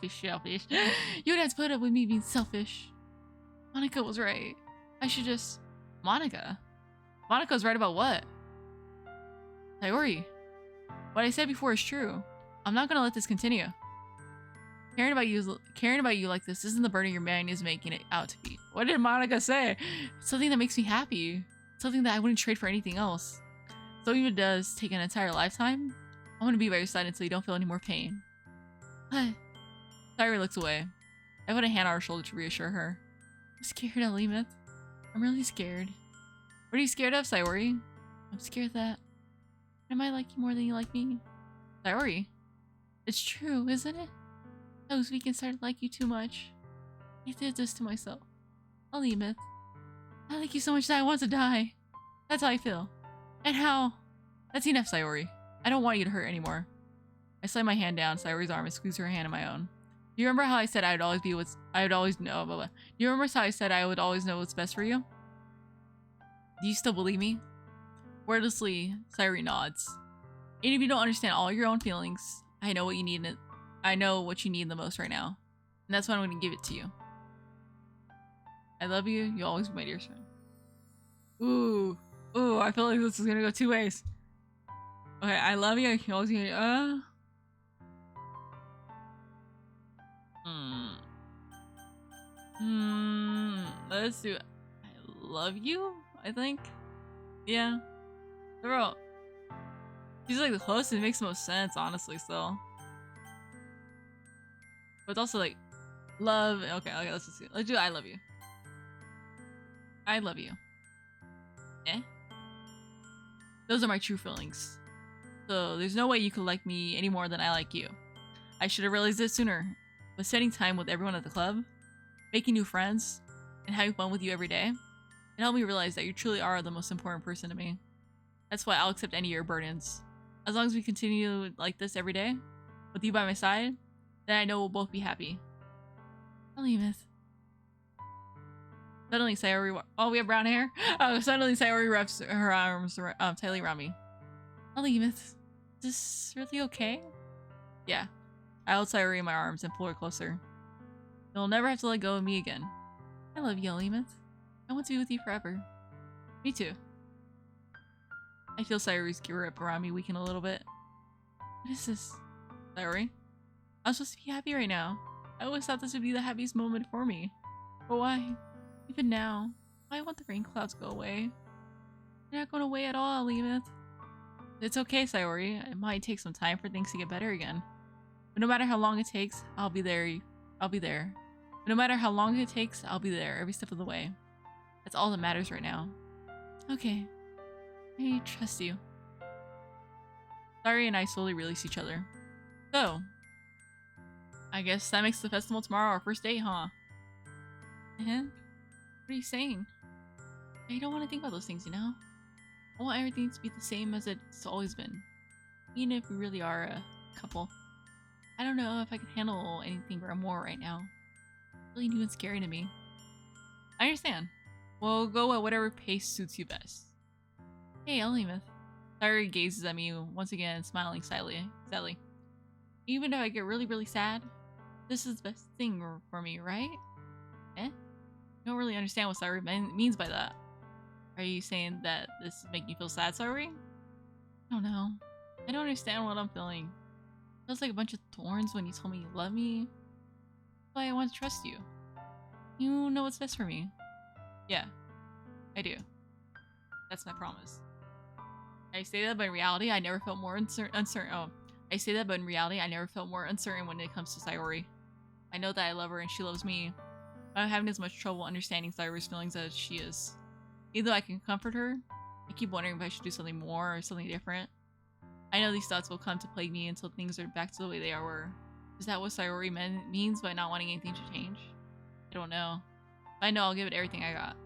wouldn't have to put up with me being selfish. Monika was right. I should just... Monika? Monika's right about what? Sayori, what I said before is true. I'm not gonna let this continue. Caring about you like this isn't the burden your mind is making it out to be. What did Monika say? It's something that makes me happy. Something that I wouldn't trade for anything else. So even if it does take an entire lifetime, I want to be by your side until you don't feel any more pain. But Sayori looks away. I put a hand on her shoulder to reassure her. I'm scared, Alimeth. I'm really scared. What are you scared of, Sayori? I'm scared that I might like you more than you like me. Sayori, it's true, isn't it? I was weak and started to like you too much. I did this to myself. Alimeth, I like you so much that I want to die. That's how I feel. And how? That's enough, Sayori. I don't want you to hurt anymore. I slid my hand down Sayori's arm and squeezed her hand in my own. Do you remember how I said I would always know? Blah, blah. Do you remember how I said I would always know what's best for you? Do you still believe me? Wordlessly, Sayori nods. Even if you don't understand all your own feelings, I know what you need. I know what you need the most right now, and that's why I'm going to give it to you. I love you. You'll always be my dearest friend. Ooh, I feel like this is gonna go two ways. Okay, I love you. You'll always be let's do it. I love you, I think. Yeah. They're all... She's like the closest, it makes the most sense, honestly, so. But it's also like, love... Okay, let's just do it. Let's do I love you. I love you. Eh? Those are my true feelings. So there's no way you could like me any more than I like you. I should have realized this sooner. But spending time with everyone at the club, making new friends, and having fun with you every day, it helped me realize that you truly are the most important person to me. That's why I'll accept any of your burdens. As long as we continue like this every day, with you by my side, then I know we'll both be happy. Alimeth. Suddenly Sayori... Oh, we have brown hair? Suddenly Sayori wraps her arms tightly around me. Alimeth, is this really okay? Yeah. I held Sayori in my arms and pulled her closer. You'll never have to let go of me again. I love you, Alimeth. I want to be with you forever. Me too. I feel Sayori's grip around me weaken a little bit. What is this? Sayori? I'm supposed to be happy right now. I always thought this would be the happiest moment for me. But why? Even now, I want the rain clouds to go away. They're not going away at all, Alimeth. It's okay, Sayori. It might take some time for things to get better again. But no matter how long it takes, I'll be there. I'll be there. But no matter how long it takes, I'll be there every step of the way. That's all that matters right now. Okay. I trust you. Sayori and I slowly release each other. So, I guess that makes the festival tomorrow our first date, huh? What are you saying? I don't want to think about those things, you know? I want everything to be the same as it's always been. Even if we really are a couple. I don't know if I can handle anything more right now. It's really new and scary to me. I understand. We'll go at whatever pace suits you best. Hey, Alimeth. Sayori gazes at me once again, smiling sadly. Even if I get really, really sad, this is the best thing for me, right? Eh? I don't really understand what Sayori means by that. Are you saying that this is making you feel sad, Sayori? I don't know. I don't understand what I'm feeling. It feels like a bunch of thorns when you told me you love me. That's why I want to trust you. You know what's best for me. Yeah, I do. That's my promise. I say that, but in reality, I never felt more uncertain. I say that, but in reality, I never felt more uncertain when it comes to Sayori. I know that I love her and she loves me. But I'm having as much trouble understanding Sayori's feelings as she is. Even though I can comfort her, I keep wondering if I should do something more or something different. I know these thoughts will come to plague me until things are back to the way they were. Is that what Sayori means by not wanting anything to change? I don't know. But I know I'll give it everything I got.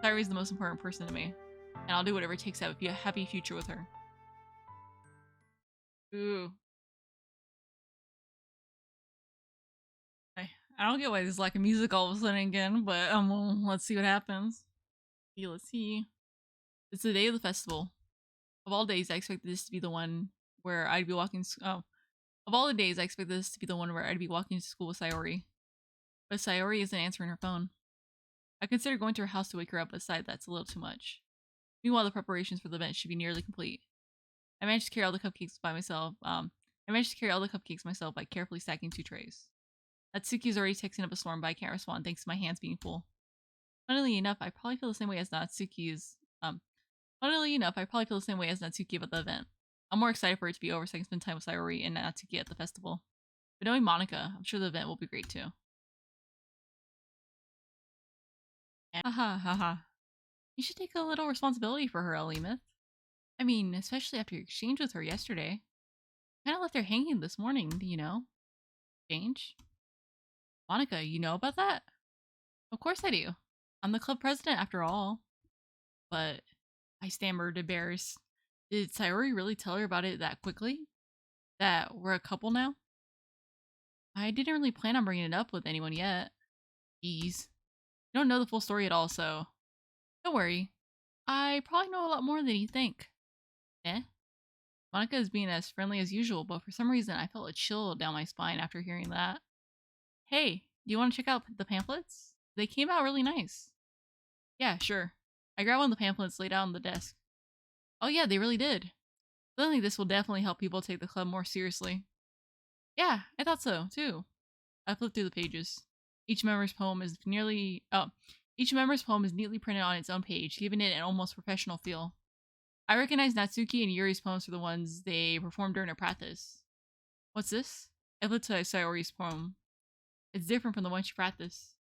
Sayori's the most important person to me. And I'll do whatever it takes to have a happy future with her. Ooh. I don't get why there's like a music all of a sudden again, but well, let's see what happens. Let's see. It's the day of the festival. Of all days, I expected this to be the one where I'd be walking. Of all the days, I expected this to be the one where I'd be walking to school with Sayori. But Sayori isn't answering her phone. I considered going to her house to wake her up, but decided that's a little too much. Meanwhile, the preparations for the event should be nearly complete. I managed to carry all the cupcakes by myself. I managed to carry all the cupcakes myself by carefully stacking 2 trays. Natsuki is already texting up a storm, but I can't respond thanks to my hands being full. Funnily enough, I probably feel the same way as Natsuki about the event. I'm more excited for it to be over so I can spend time with Sayori and Natsuki at the festival. But knowing Monika, I'm sure the event will be great too. Haha, haha. You should take a little responsibility for her, Elimith. I mean, especially after your exchange with her yesterday. Kinda left her hanging this morning, you know? Exchange? Monika, you know about that? Of course I do. I'm the club president after all. But I stammered, embarrassed. Did Sayori really tell her about it that quickly? That we're a couple now? I didn't really plan on bringing it up with anyone yet. Jeez. You don't know the full story at all, so don't worry. I probably know a lot more than you think. Eh? Monika is being as friendly as usual, but for some reason I felt a chill down my spine after hearing that. Hey, do you want to check out the pamphlets? They came out really nice. Yeah, sure. I grabbed one of the pamphlets laid out on the desk. Oh yeah, they really did. I think this will definitely help people take the club more seriously. Yeah, I thought so, too. I flipped through the pages. Each member's poem is neatly printed on its own page, giving it an almost professional feel. I recognized Natsuki and Yuri's poems for the ones they performed during their practice. What's this? I flipped to Sayori's poem. It's different from the one she practiced.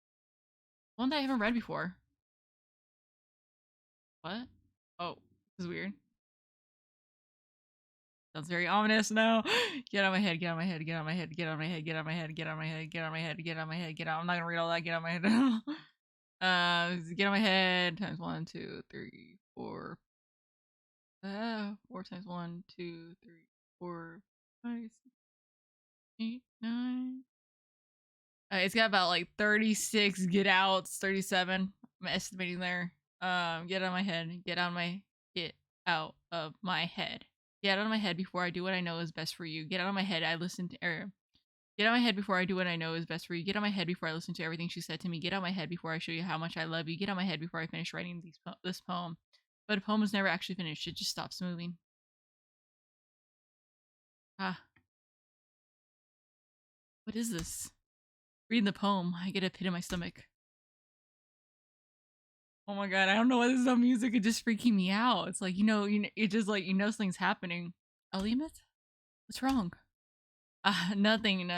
One that I haven't read before. What? Oh, this is weird. Sounds very ominous now. Get out of my head, get out of my head, get out of my head, get out of my head, get out of my head, get out of my head, get out of my head, get out of my head, get out. I'm not gonna read all that, get out of my head. Get out of my head times 1, 2, 3, 4. 4 times 1, 2, 3, 4, 5, 6, 8, 9. It's got about like 36 get outs, 37. I'm estimating there. Get out of my head. Get out of my head. Get out of my head before I do what I know is best for you. Get out of my head. Get out of my head before I do what I know is best for you. Get out of my head before I listen to everything she said to me. Get out of my head before I show you how much I love you. Get out of my head before I finish writing this poem. But the poem was never actually finished. It just stops moving. Ah. What is this? Reading the poem, I get a pit in my stomach. Oh my god, I don't know why this is on music. It's just freaking me out. It's like, it's just like, something's happening. Elimith? What's wrong? Nothing.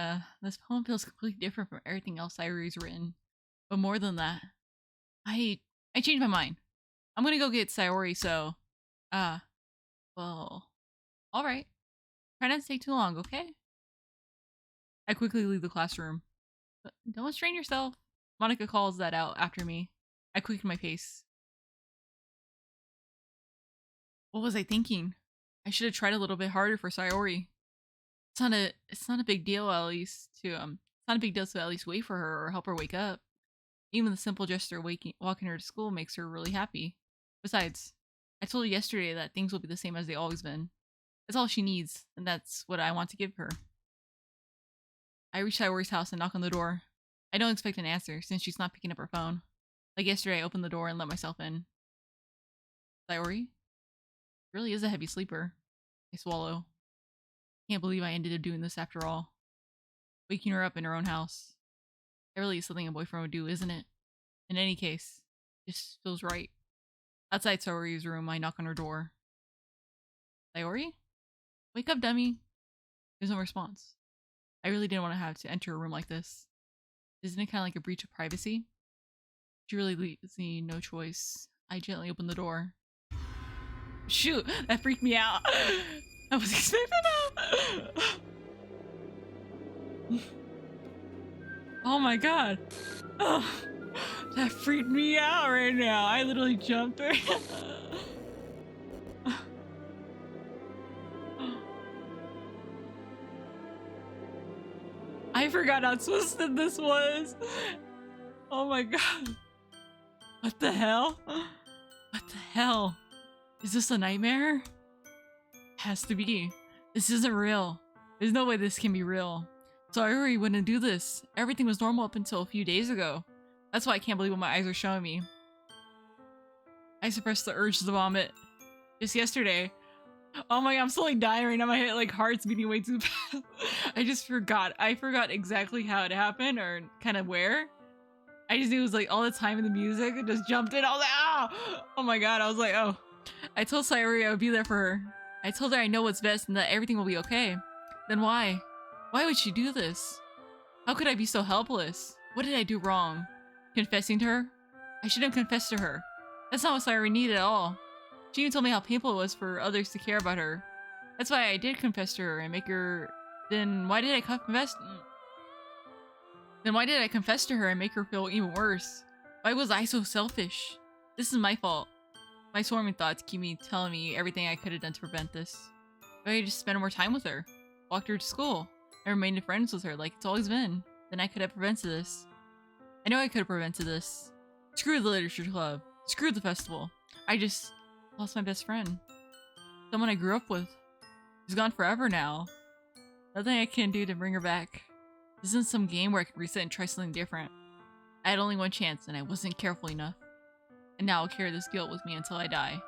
This poem feels completely different from everything else Sayori's written. But more than that, I changed my mind. I'm gonna go get Sayori, so, well, alright. Try not to take too long, okay? I quickly leave the classroom. But don't strain yourself. Monika calls that out after me. I quicken my pace. What was I thinking? I should have tried a little bit harder for Sayori. It's not a big deal at least to it's not a big deal to at least wait for her or help her wake up. Even the simple gesture of walking her to school makes her really happy. Besides, I told her yesterday that things will be the same as they always been. That's all she needs, and that's what I want to give her. I reach Sayori's house and knock on the door. I don't expect an answer since she's not picking up her phone. Like yesterday, I opened the door and let myself in. Sayori? Really is a heavy sleeper. I swallow. Can't believe I ended up doing this after all. Waking her up in her own house. That really is something a boyfriend would do, isn't it? In any case, it just feels right. Outside Sayori's room, I knock on her door. Sayori? Wake up, dummy. There's no response. I really didn't want to have to enter a room like this. Isn't it kind of like a breach of privacy? She really leaves me no choice. I gently open the door. Shoot, that freaked me out. I was expecting that. Oh my god. Oh, that freaked me out right now. I literally jumped her. I forgot how twisted this was. Oh my god. What the hell? What the hell? Is this a nightmare? Has to be. This isn't real. There's no way this can be real. Sayori wouldn't do this. Everything was normal up until a few days ago. That's why I can't believe what my eyes are showing me. I suppressed the urge to vomit. Just yesterday. Oh my god, I'm slowly dying right now. My head, like, heart's beating way too fast. I just forgot. I forgot exactly how it happened or kind of where. I just knew it was like all the time in the music. It just jumped in. I was like, ah! Oh my god. I was like, oh. I told Sayori I would be there for her. I told her I know what's best and that everything will be okay. Then why? Why would she do this? How could I be so helpless? What did I do wrong? Confessing to her? I shouldn't have confessed to her. That's not what Sayori needed at all. She even told me how painful it was for others to care about her. That's why I did confess to her and make her... Then why did I confess... Then why did I confess to her and make her feel even worse? Why was I so selfish? This is my fault. My swarming thoughts keep me telling me everything I could have done to prevent this. Why I just spend more time with her? Walked her to school. I remained friends with her like it's always been. Then I could have prevented this. I know I could have prevented this. Screw the literature club. Screw the festival. I just lost my best friend. Someone I grew up with. She's gone forever now. Nothing I can do to bring her back. This isn't some game where I can reset and try something different. I had only one chance and I wasn't careful enough. And now I'll carry this guilt with me until I die.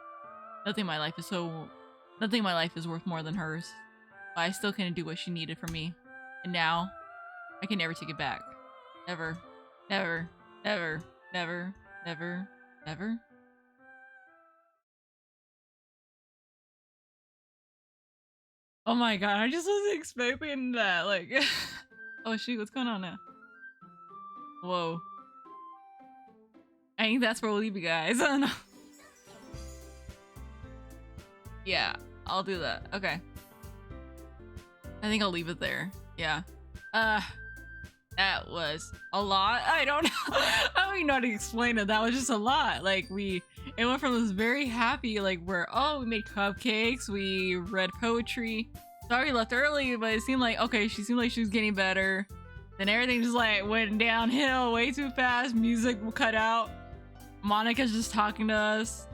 Nothing in my life is worth more than hers. But I still couldn't do what she needed from me. And now, I can never take it back. Never. Never. Never. Never. Never. Never. Oh my god, I just wasn't expecting that, like... Oh shoot, what's going on now? Whoa. I think that's where we'll leave you guys. I don't know. Yeah, I'll do that. Okay. I think I'll leave it there. Yeah. That was a lot. I don't know. I don't even know how to explain it. That was just a lot. Like, it went from this very happy, like, where, oh, we made cupcakes, we read poetry. Sorry, left early, but it seemed like, okay, she seemed like she was getting better. Then everything just, like, went downhill way too fast. Music cut out. Monika's just talking to us.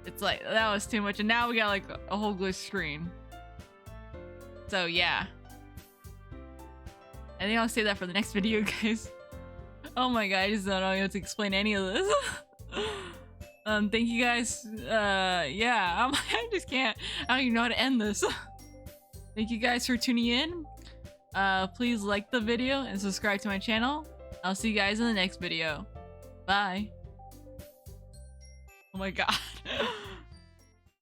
It's like, that was too much. And now we got, like, a whole glitch screen. So, yeah. I think I'll save that for the next video, guys. Oh my god, I just don't know how to explain any of this. Thank you guys. Yeah, I just can't. I don't even know how to end this. Thank you guys for tuning in. Please like the video and subscribe to my channel. I'll see you guys in the next video. Bye. Oh my god.